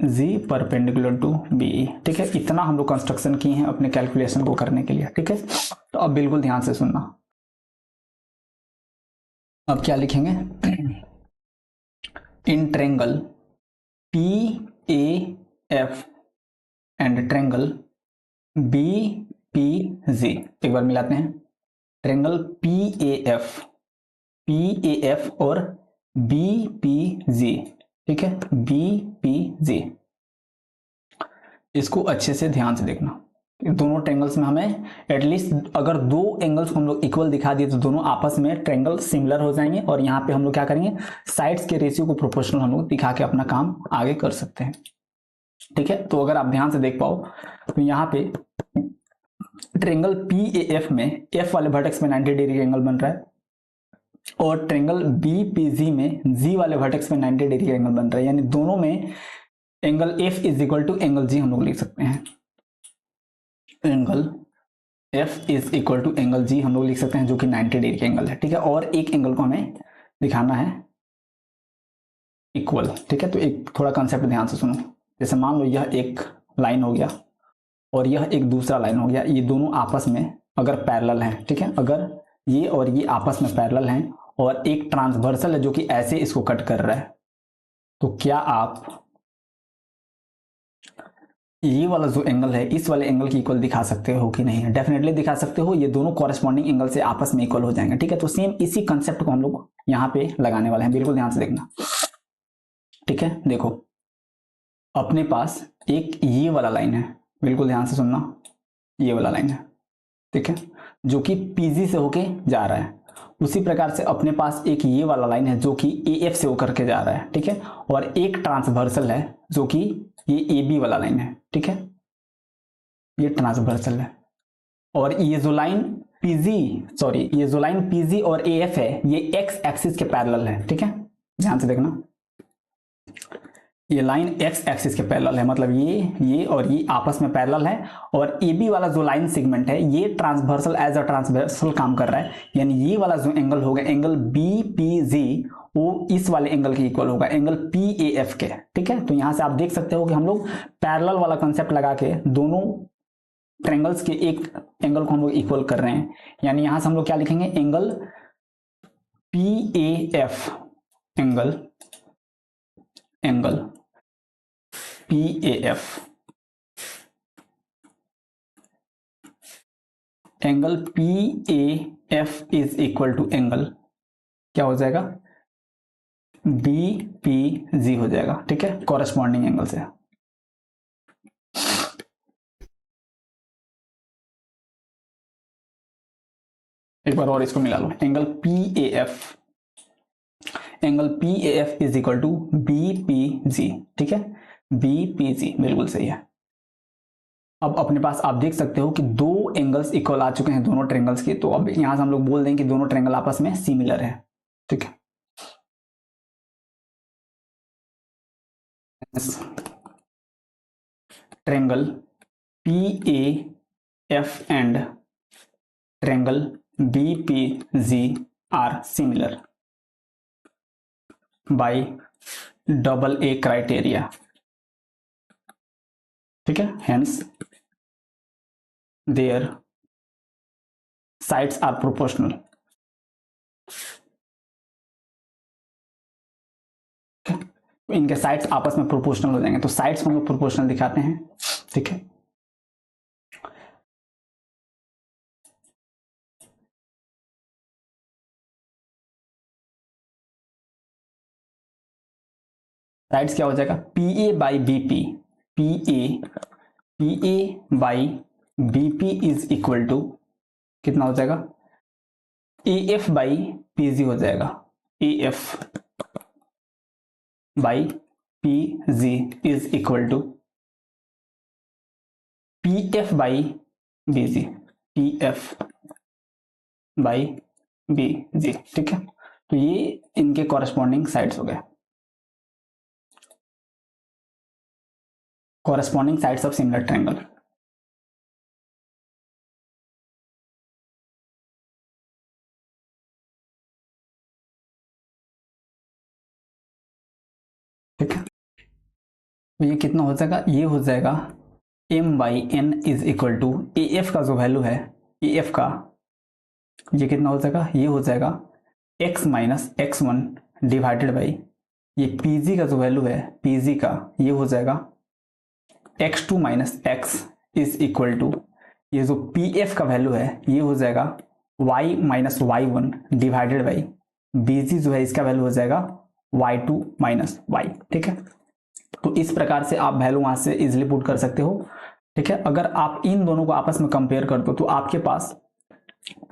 G perpendicular to B E. ठीक है, इतना हम लोग कंस्ट्रक्शन किए हैं अपने कैलकुलेशन को करने के लिए। ठीक है, तो अब बिल्कुल ध्यान से सुनना। अब क्या लिखेंगे, in triangle P A F and triangle B P G, एक बार मिलाते हैं, ट्रायंगल पी ए एफ और बी पी जी। ठीक है, बी पी जी, इसको अच्छे से ध्यान से देखना। दोनों ट्रायंगल्स में हमें एटलीस्ट अगर दो एंगल्स को हम लोग इक्वल दिखा दिए तो दोनों आपस में ट्रायंगल सिमिलर हो जाएंगे, और यहाँ पे हम लोग क्या करेंगे, साइड्स के रेशियो को प्रोपोर्शनल हम लोग दिखा के अपना काम आगे कर सकते हैं। ठीक है, तो अगर आप ध्यान से देख पाओ तो यहाँ पे ट्रायंगल पी ए एफ में एफ वाले वर्टेक्स में 90 डिग्री एंगल बन रहा है, और ट्रायंगल बी पी जी में जी वाले वर्टेक्स में 90 डिग्री एंगल बन रहा है, यानी दोनों में angle F is equal to angle G हम लोग लिख सकते हैं, angle F is equal to angle G हम लोग लिख सकते हैं, जो कि 90 डिग्री का एंगल है। ठीक है, और एक एंगल को हमें दिखाना है इक्वल। ठीक है, तो एक थोड़ा कंसेप्ट ध्यान से सुनो, जैसे मान लो यह एक लाइन हो गया और यह एक दूसरा लाइन हो गया, ये दोनों आपस में अगर पैरेलल हैं, ठीक है, अगर ये और ये आपस में पैरेलल हैं और एक ट्रांसवर्सल है जो कि ऐसे इसको कट कर रहा है। तो क्या आप ये वाला जो एंगल है इस वाले एंगल की इक्वल दिखा सकते हो कि नहीं? डेफिनेटली दिखा सकते हो, ये दोनों कॉरेस्पॉन्डिंग एंगल से आपस में इक्वल हो जाएंगे। ठीक है, तो सेम इसी कंसेप्ट को हम लोग यहाँ पे लगाने वाले हैं, बिल्कुल ध्यान से देखना। ठीक है, देखो अपने पास एक ये वाला लाइन है, बिल्कुल ध्यान से सुनना, ये वाला लाइन है, ठीक है, जो कि पीजी से होके जा रहा है। उसी प्रकार से अपने पास एक ये वाला लाइन है जो कि एएफ से होकर के जा रहा है। ठीक है, और एक ट्रांसवर्सल है जो कि ये एबी वाला लाइन है। ठीक है, ये ट्रांसवर्सल है, और ये जो लाइन ये जो लाइन पीजी और एएफ है ये एक्स एक्सिस के पैरेलल है। ठीक है, ध्यान से देखना, ये लाइन एक्स एक्सिस के पैरेलल है, मतलब ये और ये आपस में पैरेलल है। और ए बी वाला जो लाइन सेगमेंट है ये ट्रांसवर्सल एज अ ट्रांसवर्सल काम कर रहा है, यानी ये वाला जो एंगल होगा एंगल बी पी जी वो इस वाले एंगल के इक्वल होगा, एंगल पी ए एफ के। ठीक है, तो यहां से आप देख सकते हो कि हम लोग पैरेलल वाला कंसेप्ट लगा के दोनों ट्रायंगल्स के एक एंगल को हम लोग इक्वल कर रहे हैं। यानी यहां से हम लोग क्या लिखेंगे, angle P A F, angle P A F, angle P A F is equal to angle क्या हो जाएगा, बी पी जी हो जाएगा। ठीक है, कॉरेस्पॉन्डिंग एंगल से। एक बार और इसको मिला लो, angle P A F, angle P A F is equal to B P G. ठीक है, बी पी जी बिल्कुल सही है। अब अपने पास आप देख सकते हो कि दो एंगल्स इक्वल आ चुके हैं दोनों ट्रायंगल्स के, तो अब यहां से हम लोग बोल दें कि दोनों ट्रायंगल आपस में सिमिलर है। ठीक है, triangle P A F and triangle B P G are similar by double A criteria. ठीक है, hence their sides are proportional. इनके साइड्स आपस में प्रोपोर्शनल हो जाएंगे, तो साइड्स हम लोग प्रोपोर्शनल दिखाते हैं। ठीक है, साइड्स क्या हो जाएगा, P A by B P, P A by B P is equal to कितना हो जाएगा, A F by P G हो जाएगा, A F by P G is equal to P F by B G, P F by B G. ठीक है, तो ये इनके कॉरेस्पॉन्डिंग साइड्स हो गए, corresponding sides of similar triangle. ठीक है, तो ये कितना हो जाएगा, ये हो जाएगा M by N is equal to A F का जो वैल्यू है, ए एफ का ये कितना हो जाएगा, ये हो जाएगा X minus X one divided by ये पीजी का जो वैल्यू है पीजी का ये हो जाएगा X two minus X is equal to ये जो पी एफ का वैल्यू है ये हो जाएगा Y minus Y one divided by B G जो है इसका वैल्यू हो जाएगा वाई टू माइनस वाई। ठीक है, तो इस प्रकार से आप वैल्यू वहां से इजिली पुट कर सकते हो। ठीक है, अगर आप इन दोनों को आपस में कंपेयर कर दो तो आपके पास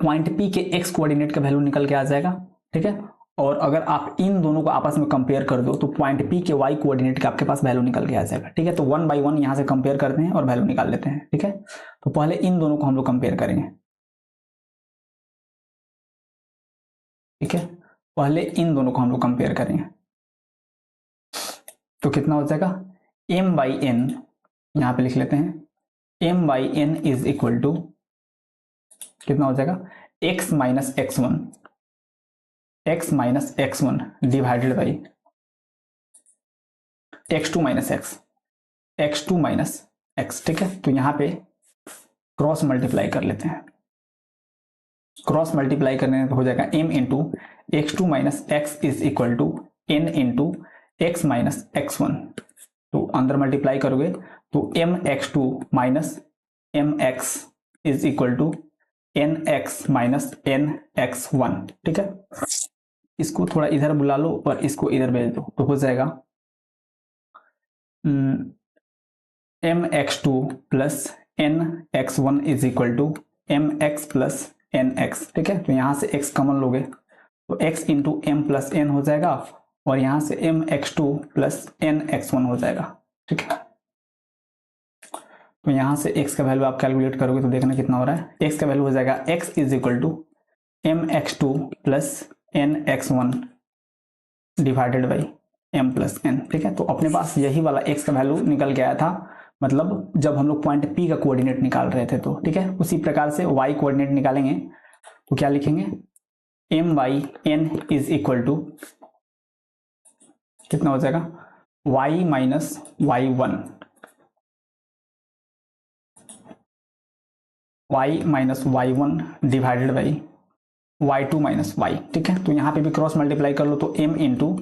पॉइंट पी के एक्स कोऑर्डिनेट का वैल्यू निकल के आ जाएगा। ठीक है, और अगर आप इन दोनों को आपस में कंपेयर कर दो तो पॉइंट पी के वाई कोऑर्डिनेट का आपके पास वैल्यू निकल के आ जाएगा। ठीक है, तो वन बाई वन यहां से कंपेयर करते हैं और वैल्यू निकाल लेते हैं। ठीक है, तो पहले इन दोनों को हम लोग कंपेयर करेंगे। ठीक है, पहले इन दोनों को हम लोग कंपेयर करेंगे, तो कितना हो जाएगा, एम बाई एन यहां पे लिख लेते हैं, M by N is equal to कितना हो जाएगा, X minus X one divided by X two minus X. ठीक है, तो यहां पे क्रॉस मल्टीप्लाई कर लेते हैं, क्रॉस मल्टीप्लाई करने तो हो जाएगा m into X two minus X is equal to n into X minus X one. तो अंदर मल्टीप्लाई करोगे तो m X two minus m X is equal to n X minus n X one. ठीक है, इसको थोड़ा इधर बुला लो और इसको इधर भेज दो तो हो जाएगा m X two plus n X one is equal to m X plus n X. ठीक है, तो यहां से x कॉमन लोगे तो x into M plus n हो जाएगा और यहां से m X two plus n X one हो जाएगा। ठीक है, तो यहां से x का वैल्यू आप कैलकुलेट करोगे तो देखना कितना हो रहा है। x का वैल्यू हो जाएगा x is equal to m X two plus n X one divided by m plus n। ठीक है, तो अपने पास यही वाला x का वैल्यू निकल के आया था, मतलब जब हम लोग पॉइंट P का कोऑर्डिनेट निकाल रहे थे। तो ठीक है, उसी प्रकार से y कोऑर्डिनेट निकालेंगे तो क्या लिखेंगे, m by n is equal to कितना हो जाएगा, y minus Y one, y minus Y one divided by Y two minus Y. ठीक है, तो यहाँ पे भी क्रॉस मल्टीप्लाई कर लो तो m into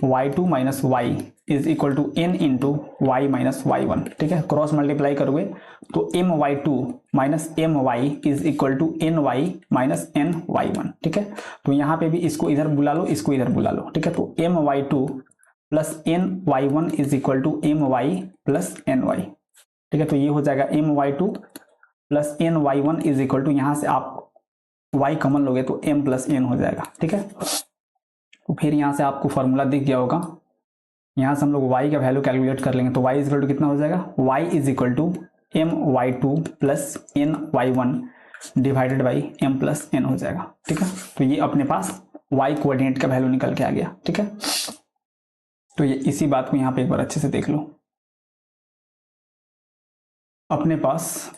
Y two minus Y is equal to n into Y minus Y one. ठीक है, क्रॉस मल्टीप्लाई करोगे तो m Y two minus m Y is equal to n Y minus n Y one. ठीक है, तो यहाँ पे भी इसको इधर बुला लो, इसको इधर बुला लो। ठीक है, तो m Y two plus n Y one is equal to m Y plus n Y. ठीक है, तो ये हो जाएगा m Y two plus n Y one is equal to, यहाँ से आप y कॉमन लोगे तो m प्लस n हो जाएगा। ठीक है, तो फिर यहाँ से आपको फॉर्मूला दिख गया होगा, यहाँ से हम लोग y का वैल्यू कैलकुलेट कर लेंगे तो y इज इक्वल टू कितना हो जाएगा, y is equal to m Y two plus n Y one divided by m plus n हो जाएगा। ठीक है, तो ये अपने पास y कोऑर्डिनेट का वैल्यू निकल के आ गया। ठीक है, तो ये इसी बात को यहाँ पे एक बार अच्छे से देख लो। अपने पास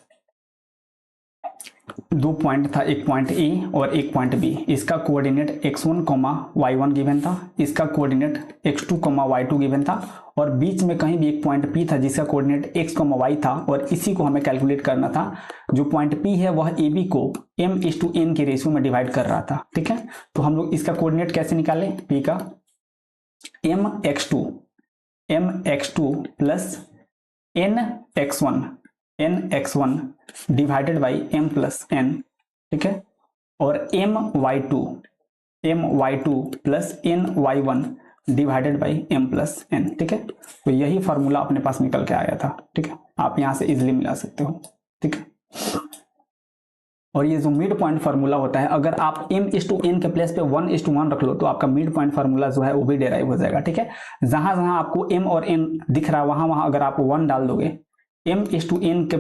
दो पॉइंट था, एक पॉइंट ए और एक पॉइंट बी। इसका कोऑर्डिनेट x1 y1 गिवन था, इसका कोऑर्डिनेट x2 y2 गिवन था और बीच में कहीं भी एक पॉइंट P था जिसका कोऑर्डिनेट x, y था और इसी को हमें कैलकुलेट करना था। जो पॉइंट P है वह AB को m/n के रेशियो में डिवाइड कर रहा था। ठीक है, तो हम लोग इसका कोऑर्डिनेट कैसे निकाले, P का m x2 plus n x1 divided by m plus n। ठीक है, और m Y two plus n Y one divided by m plus n। ठीक है, तो यही फॉर्मूला अपने पास निकल के आया था। ठीक है, आप यहां से इजिली मिला सकते हो। ठीक है, और ये जो मिड पॉइंट फार्मूला होता है, अगर आप m/n के प्लेस पे 1:1 रख लो तो आपका मिड पॉइंट फार्मूला जो है वो भी डेराइव हो जाएगा। ठीक है, जहां जहां आपको m और n दिख रहा है वहां वहां अगर आप 1 डाल दोगे, m/n के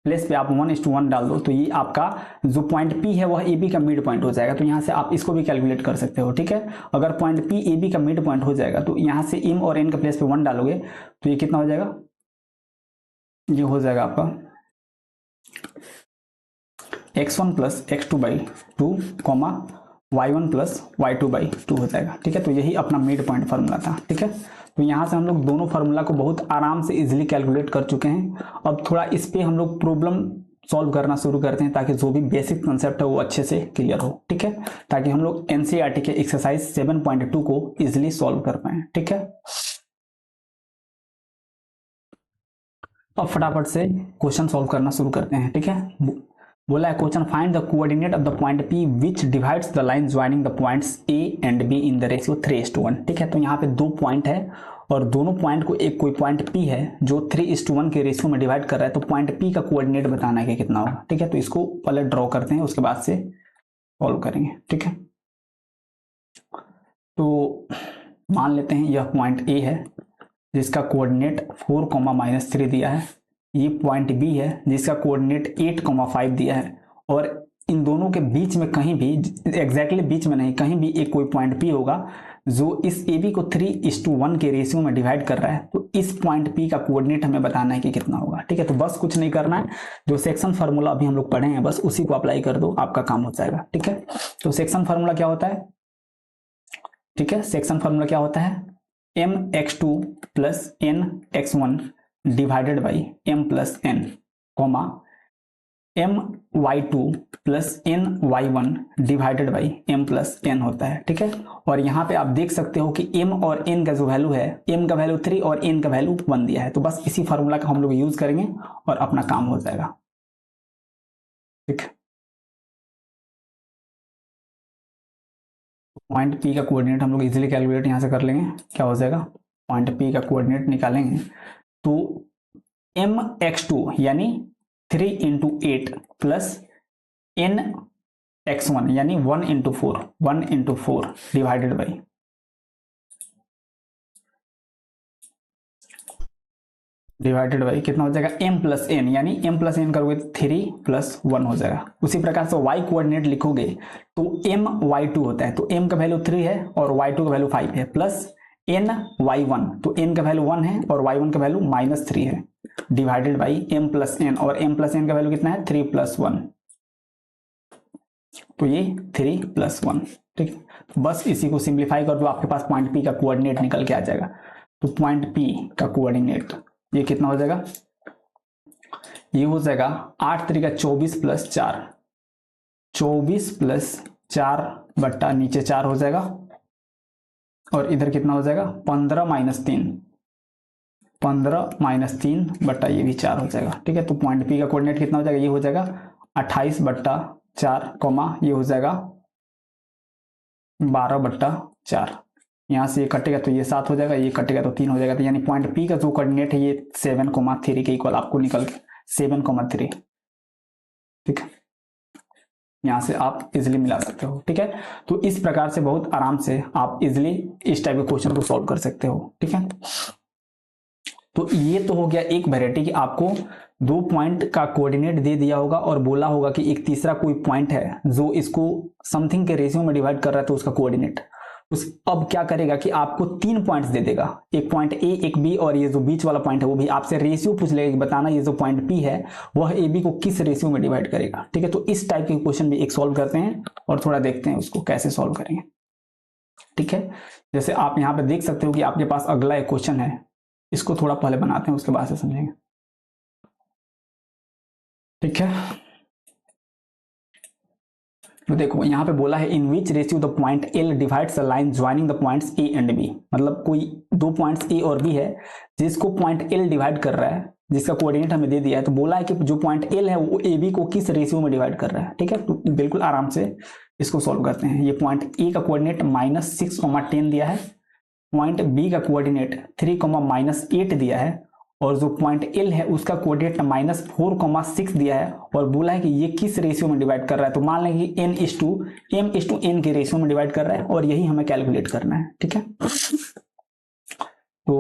प्लेस पे आप 1:1 डाल दो तो ये आपका जो पॉइंट P है वह AB का मिड पॉइंट हो जाएगा। तो यहाँ से आप इसको भी कैलकुलेट कर सकते हो। ठीक है, अगर पॉइंट P AB का मिड पॉइंट हो जाएगा तो यहाँ से m और n के प्लेस पे 1 डालोगे तो ये कितना हो जाएगा, ये हो जाएगा आपका x1 plus x2 by two comma y1 plus y2 by two हो जाएगा। ठीक है, तो यही अपना मिड पॉइंट फार्मूला था। ठीक है, तो यहाँ से हम लोग दोनों फार्मूला को बहुत आराम से इजीली कैलकुलेट कर चुके हैं। अब थोड़ा इस पे हम लोग प्रॉब्लम सॉल्व करना शुरू करते हैं ताकि जो भी बेसिक कंसेप्ट है वो अच्छे से क्लियर हो। ठीक है, ताकि हम लोग एनसीईआरटी के एक्सरसाइज 7.2 को इजीली सॉल्व कर पाए। ठीक है, अब फटाफट से क्वेश्चन सॉल्व करना शुरू करते हैं। ठीक है, बोला है question, find the coordinate of the point P which divides the line joining the points A and B in the ratio 3:1। ठीक है, तो यहाँ पे दो पॉइंट है और दोनों पॉइंट को एक कोई पॉइंट P है जो 3:1 के रेशियो में डिवाइड कर रहा है, तो पॉइंट P का कोऑर्डिनेट बताना है कि कितना होगा। ठीक है, तो इसको पहले ड्रॉ करते हैं उसके बाद से सॉल्व करेंगे। ठीक है, तो मान लेते हैं यह पॉइंट A है जिसका कोऑर्डिनेट 4, -3 दिया है। ये पॉइंट B है जिसका कोऑर्डिनेट 8, 5 दिया है और इन दोनों के बीच में कहीं भी, एग्जैक्टली बीच में नहीं, कहीं भी एक कोई पॉइंट P होगा जो इस AB को 3:1 के रेशियो में डिवाइड कर रहा है। तो इस पॉइंट P का कोऑर्डिनेट हमें बताना है कि कितना होगा। ठीक है, तो बस कुछ नहीं करना है, जो सेक्शन फार्मूला अभी हम लोग पढ़े हैं बस उसी को अप्लाई कर दो, आपका काम हो जाएगा। ठीक है, तो सेक्शन फार्मूला क्या होता है, ठीक है, सेक्शन फार्मूला क्या होता है, m(x2 + n(x1) divided by m + n, M Y two plus N Y one divided by M plus N होता है, ठीक है। और यहाँ पे आप देख सकते हो कि m और n का जो वैल्यू है, m का वैल्यू 3 और n का वैल्यू 1 दिया है, तो बस इसी फॉर्मूला का हम लोग यूज करेंगे और अपना काम हो जाएगा, ठीक। पॉइंट P का कोऑर्डिनेट हम लोग इजीली कैलकुलेट यहाँ से कर लेंगे। क्या हो जाएगा, पॉइंट P का कोऑर्डिनेट निकालेंगे तो m x2 यानी 3 इंटू 8 प्लस n x1 यानी 1 इंटू 4 डिवाइडेड बाई कितना हो जाएगा, m प्लस एन, यानी m प्लस एन करोगे तो 3 प्लस 1 हो जाएगा। उसी प्रकार से y कोऑर्डिनेट लिखोगे तो m y2 होता है, तो m का वैल्यू 3 है और y2 का वैल्यू 5 है, प्लस n y1, तो n का वैल्यू 1 है और y1 का वैल्यू -3 है, divided by m plus N, और m प्लस एन का वैल्यू कितना है, 3 प्लस 1, तो ये 3 प्लस 1, ठीक। बस इसी को सिंप्लीफाई कर दो, आपके पास पॉइंट P का कोऑर्डिनेट निकल के आ जाएगा। तो पॉइंट P का कोऑर्डिनेट ये कितना हो जाएगा, ये हो जाएगा 8 3 का 24 प्लस 4, 24 प्लस 4 बट्टा नीचे 4 हो जाएगा, और इधर कितना हो जाएगा 15 माइनस 3, 15 माइनस 3 बट्टा ये भी 4 हो जाएगा, ठीक है। तो पॉइंट P का कोऑर्डिनेट कितना हो जाएगा, ये हो जाएगा 28 बट्टा 4, कॉमा ये हो जाएगा 12 बट्टा 4, यहाँ से ये कटेगा तो ये 7 हो जाएगा, ये कटेगा तो 3 हो जाएगा, तो यानी पॉइंट P का जो कोऑर्डिनेट है ये 7,3 के इक्वल आपको निकल के 7,3, ठीक है। यहाँ से आप इजिली मिला सकते हो, ठीक है। तो इस प्रकार से बहुत आराम से आप इजिली इस टाइप के क्वेश्चन को सॉल्व कर सकते हो, ठीक है। तो ये तो हो गया एक वैरायटी कि आपको 2 पॉइंट का कोऑर्डिनेट दे दिया होगा और बोला होगा कि एक तीसरा कोई पॉइंट है जो इसको समथिंग के रेशियो में डिवाइड कर रहा है, तो उसका कोऑर्डिनेट उस अब क्या करेगा कि आपको 3 पॉइंट्स दे देगा, एक पॉइंट ए, एक बी, और ये जो बीच वाला पॉइंट है वो भी आपसे रेशियो पूछ लेगा कि बताना ये जो पॉइंट पी है वह ए बी को किस रेशियो में डिवाइड करेगा, ठीक है। तो इस टाइप के क्वेश्चन भी एक सॉल्व करते हैं और थोड़ा देखते हैं उसको कैसे सॉल्व करेंगे, ठीक है। जैसे आप यहाँ पे देख सकते हो कि आपके पास अगला एक क्वेश्चन है, इसको थोड़ा पहले बनाते हैं उसके बाद से समझेंगे, ठीक है। तो देखो यहाँ पे बोला है in which ratio the point L divides the line joining the points A and B, मतलब कोई 2 पॉइंट्स ए और बी है जिसको पॉइंट एल डिवाइड कर रहा है, जिसका कोऑर्डिनेट हमें दे दिया है, तो बोला है कि जो पॉइंट एल है वो ए बी को किस रेशियो में डिवाइड कर रहा है, ठीक है। तो बिल्कुल आराम से इसको सॉल्व करते हैं। ये पॉइंट ए का कोऑर्डिनेट -6,10 दिया है, पॉइंट बी का कोऑर्डिनेट 3,-8 दिया है, और जो पॉइंट एल है उसका कोऑर्डिनेट -4,6 दिया है, और बोला है कि ये किस रेशियो में डिवाइड कर रहा है, तो मान लें कि m/n के रेशियो में डिवाइड कर रहा है, और यही हमें कैलकुलेट करना है, ठीक है। तो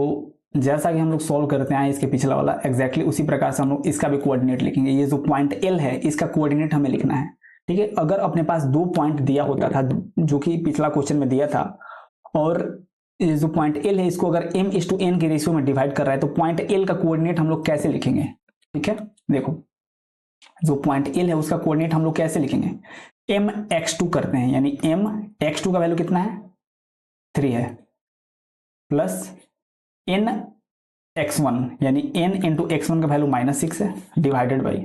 जैसा कि हम लोग सॉल्व करते हैं इसके पिछला वाला एग्जैक्टली उसी प्रकार से हम लोग इसका भी कोऑर्डिनेट लिखेंगे। ये जो पॉइंट एल है इसका कोऑर्डिनेट हमें लिखना है, ठीक है। अगर अपने पास 2 पॉइंट दिया होता था जो कि पिछला क्वेश्चन में दिया था, और ये जो पॉइंट एल है इसको अगर m/n के रेशियो में डिवाइड कर रहा है, तो पॉइंट एल का कोऑर्डिनेट हम लोग कैसे लिखेंगे, ठीक है। देखो जो पॉइंट एल है उसका कोऑर्डिनेट हम लोग कैसे लिखेंगे, mx2 करते हैं, यानी mx2 का वैल्यू कितना है 3 है, प्लस nx1 यानी n इंटू x1 का वैल्यू -6 है, divided by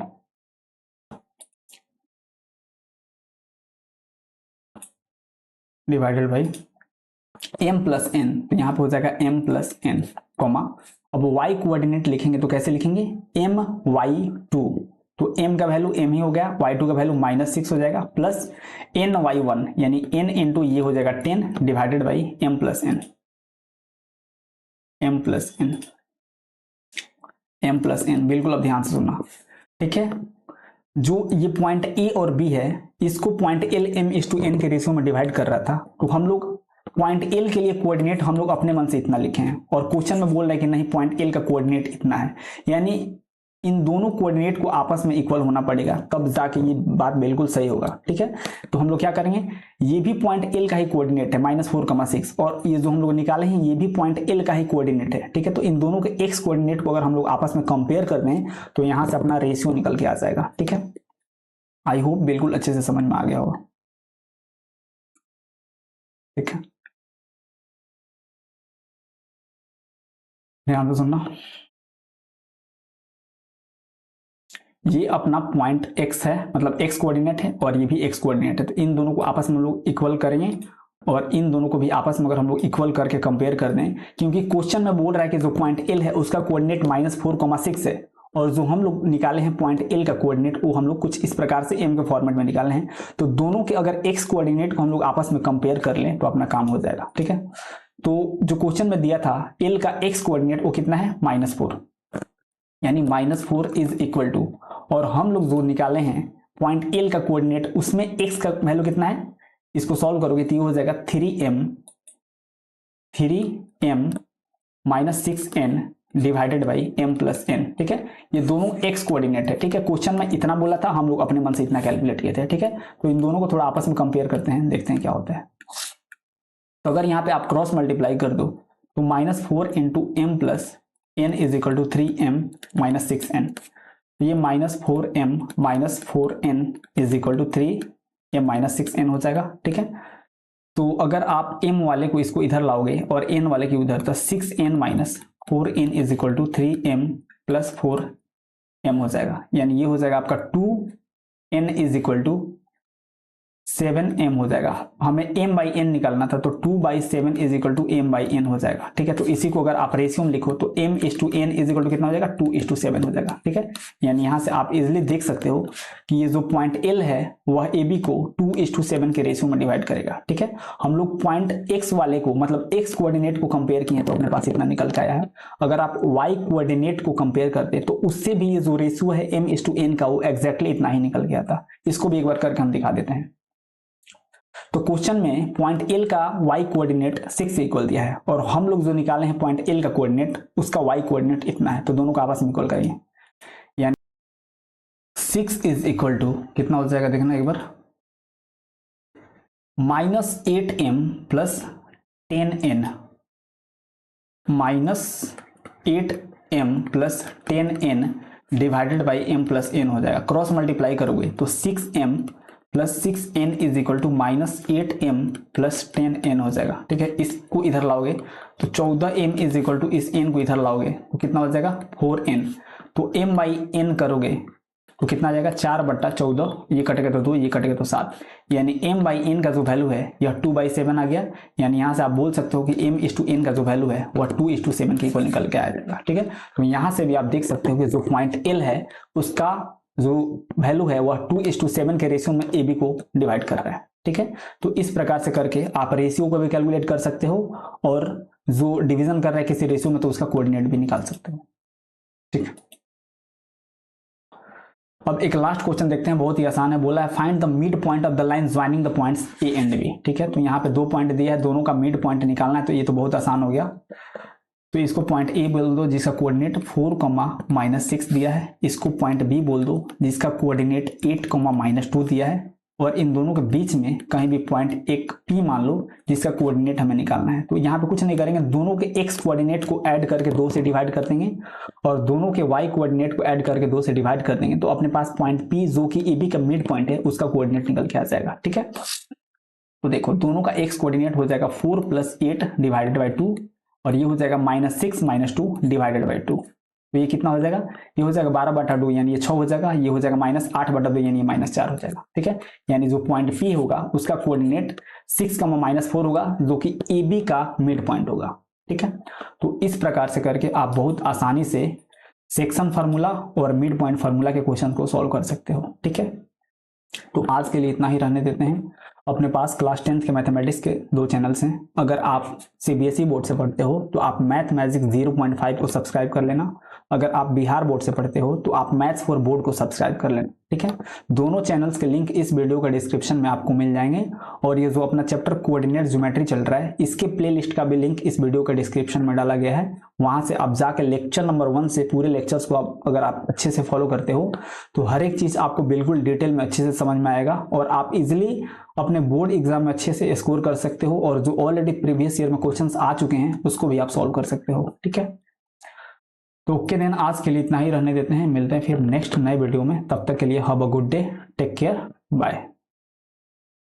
m plus N, तो यहाँ पे हो जाएगा m प्लस एन, कॉमा अब y कोऑर्डिनेट लिखेंगे तो कैसे लिखेंगे my2, तो m का वैल्यू m ही हो गया, y2 का वैल्यू -6 हो जाएगा, प्लस ny1 यानी n इंटू ये हो जाएगा 10 divided by m plus N, बिल्कुल अब ध्यान से सुनना, ठीक है। जो ये पॉइंट ए और बी है इसको पॉइंट एल m/n के रेशियो में डिवाइड कर रहा था, तो हम लोग पॉइंट एल के लिए कोऑर्डिनेट हम लोग अपने मन से इतना लिखे हैं, और क्वेश्चन में बोल रहा है कि नहीं पॉइंट एल का कोऑर्डिनेट इतना है, यानी इन दोनों कोऑर्डिनेट को आपस में इक्वल होना पड़ेगा तब जाके ये बात बिल्कुल सही होगा, ठीक है। तो हम लोग क्या करेंगे, ये भी पॉइंट एल का ही कोऑर्डिनेट है -4,6, और ये जो हम लोग निकाले हैं ये भी पॉइंट एल का ही कोऑर्डिनेट है, ठीक है। तो इन दोनों के एक्स कोऑर्डिनेट को अगर हम लोग आपस में कंपेयर कर दें तो यहाँ से अपना रेशियो निकल के आ जाएगा, ठीक है। आई होप बिल्कुल अच्छे से समझ में आ गया होगा, ठीक है। ध्यान से सुनना। ये अपना पॉइंट x है, मतलब x कोऑर्डिनेट है और ये भी x कोऑर्डिनेट है, तो इन दोनों को आपस में हम लोग इक्वल करेंगे और इन दोनों को भी आपस में अगर हम लोग इक्वल करके कंपेयर कर दें, क्योंकि क्वेश्चन में बोल रहा है कि जो पॉइंट L है उसका कोऑर्डिनेट -4,6 है और जो हम लोग निकाले हैं पॉइंट L का कोऑर्डिनेट वो हम लोग कुछ इस प्रकार से m के फॉर्मेट में निकाले हैं, तो दोनों के अगर x कोऑर्डिनेट को हम लोग आपस में कंपेयर कर लें तो अपना काम हो जाएगा। ठीक है, तो जो क्वेश्चन में दिया था L का x कोऑर्डिनेट वो कितना है -4, यानी -4 इज इक्वल टू, और हम लोग जो निकाले हैं पॉइंट L का कोऑर्डिनेट उसमें x का वैल्यू कितना है, इसको सॉल्व करोगे तो ये हो जाएगा 3m -6n divided by m plus n। ठीक है, ये दोनों x कोऑर्डिनेट है। ठीक है, क्वेश्चन में इतना बोला था, हम लोग अपने मन से इतना कैलकुलेट किए थे। ठीक है, तो इन दोनों को थोड़ा आपस में कंपेयर करते हैं, देखते हैं क्या होता है। तो अगर यहाँ पे आप क्रॉस मल्टीप्लाई कर दो तो -4 into m plus n is equal to 3m -6n, तो ये -4m is equal to 3m -6n हो जाएगा। ठीक है, तो अगर आप m वाले को इसको इधर लाओगे और n वाले की उधर, तो 6n -4n is equal to 3m plus 4m हो जाएगा, यानी ये हो जाएगा आपका 2n is equal to 7m हो जाएगा। हमें m बाई n निकालना था, तो 2/7 is equal to m by n हो जाएगा। ठीक है, तो इसी को अगर आप रेशियो में लिखो तो m/n इज इक्वल टू कितना हो जाएगा, 2:7 हो जाएगा। ठीक है, यानी यहाँ से आप इजिली देख सकते हो कि ये जो पॉइंट L है वह AB को 2:7 के रेशियो में डिवाइड करेगा। ठीक है, हम लोग पॉइंट X वाले को, मतलब X कोऑर्डिनेट को कंपेयर किए तो अपने पास इतना निकल के आया है। अगर आप Y कोऑर्डिनेट को कंपेयर करते तो उससे भी ये जो रेशियो है m/n का वो एग्जैक्टली इतना ही निकल गया था। इसको भी एक बार करके हम दिखा देते हैं। तो क्वेश्चन में पॉइंट L का y कोऑर्डिनेट 6 से इक्वल दिया है और हम लोग जो निकाले हैं पॉइंट L का कोऑर्डिनेट उसका y कोऑर्डिनेट इतना है, तो दोनों को आपस में इक्वल करिए, यानी 6 इज इक्वल टू कितना हो जाएगा, देखना एक बार, -8m plus 10n, -8m plus 10n divided by m plus n हो जाएगा। क्रॉस मल्टीप्लाई करोगे तो 6m plus 6n is equal to -8m plus 10n हो जाएगा। ठीक है, इसको इधर लाओगे तो 14m इज इक्वल टू इस n को इधर लाओगे तो कितना हो जाएगा 4n, तो m बाई n करोगे तो कितना आ जाएगा 4/14, ये कटेगा तो 2, ये कटेगा तो 7, यानी m बाई n का जो वैल्यू है यह 2/7 आ गया। यानी यहाँ से आप बोल सकते हो कि m/n का जो वैल्यू है वह 2:7 के इक्वल निकल के आ जाएगा। ठीक है, तो यहाँ से भी आप देख सकते हो कि जो पॉइंट L है उसका जो वैल्यू है वह 2:7 के रेशियो में AB को डिवाइड कर रहा है। ठीक है, तो इस प्रकार से करके आप रेशियो को भी कैलकुलेट कर सकते हो और जो डिवीजन कर रहा है किसी रेशियो में तो उसका कोऑर्डिनेट भी निकाल सकते हो। ठीक है, अब एक लास्ट क्वेश्चन देखते हैं, बहुत ही आसान है। बोला है find the mid point of the line joining the points A and B। ठीक है, तो यहाँ पे 2 पॉइंट दिया है, दोनों का मिड पॉइंट निकालना है, तो ये तो बहुत आसान हो गया। तो इसको पॉइंट A बोल दो जिसका कोऑर्डिनेट 4,-6 दिया है, इसको पॉइंट B बोल दो जिसका कोऑर्डिनेट 8,-2 दिया है, और इन दोनों के बीच में कहीं भी पॉइंट एक P मान लो जिसका कोऑर्डिनेट हमें निकालना है। तो यहाँ पे कुछ नहीं करेंगे, दोनों के x कोऑर्डिनेट को ऐड करके 2 से डिवाइड कर देंगे और दोनों के y कोऑर्डिनेट को ऐड करके 2 से डिवाइड कर देंगे, तो अपने पास पॉइंट P जो कि AB का मिड पॉइंट है उसका कोऑर्डिनेट निकल के आ जाएगा। ठीक है, तो देखो दोनों का x कोऑर्डिनेट हो जाएगा 4 + 8 डिवाइडेड बाई 2 और ये हो जाएगा -6 - 2 डिवाइडेड बाई 2, तो ये कितना हो जाएगा, ये हो जाएगा 12/2 यानी ये 6 हो जाएगा, ये हो जाएगा -8/2 यानी ये -4 हो जाएगा। ठीक है, यानी जो पॉइंट P होगा उसका कोऑर्डिनेट 6, -4 होगा जो कि AB का मिड पॉइंट होगा। ठीक है, तो इस प्रकार से करके आप बहुत आसानी से सेक्शन फार्मूला और मिड पॉइंट फार्मूला के क्वेश्चन को सॉल्व कर सकते हो। ठीक है, तो आज के लिए इतना ही रहने देते हैं। अपने पास क्लास 10th के मैथमेटिक्स के 2 चैनल्स हैं। अगर आप CBSE बोर्ड से पढ़ते हो तो आप मैथ मैजिक 0.5 को सब्सक्राइब कर लेना। अगर आप बिहार बोर्ड से पढ़ते हो तो आप मैथ्स फॉर बोर्ड को सब्सक्राइब कर लेना। ठीक है, दोनों चैनल्स के लिंक इस वीडियो का डिस्क्रिप्शन में आपको मिल जाएंगे और ये जो अपना चैप्टर कोऑर्डिनेट ज्योमेट्री चल रहा है इसके प्लेलिस्ट का भी लिंक इस वीडियो के डिस्क्रिप्शन में डाला गया है। वहां से आप जाके लेक्चर नंबर 1 से पूरे लेक्चर्स को अगर आप अच्छे से फॉलो करते हो तो हर एक चीज आपको बिल्कुल डिटेल में अच्छे से समझ में आएगा और आप इजिली अपने बोर्ड एग्जाम में अच्छे से स्कोर कर सकते हो और जो ऑलरेडी प्रीवियस ईयर में क्वेश्चंस आ चुके हैं उसको भी आप सॉल्व कर सकते हो। ठीक है, तो ओके देन आज के लिए इतना ही रहने देते हैं, मिलते हैं फिर नेक्स्ट नए वीडियो में। तब तक के लिए have a good day, take care, bye.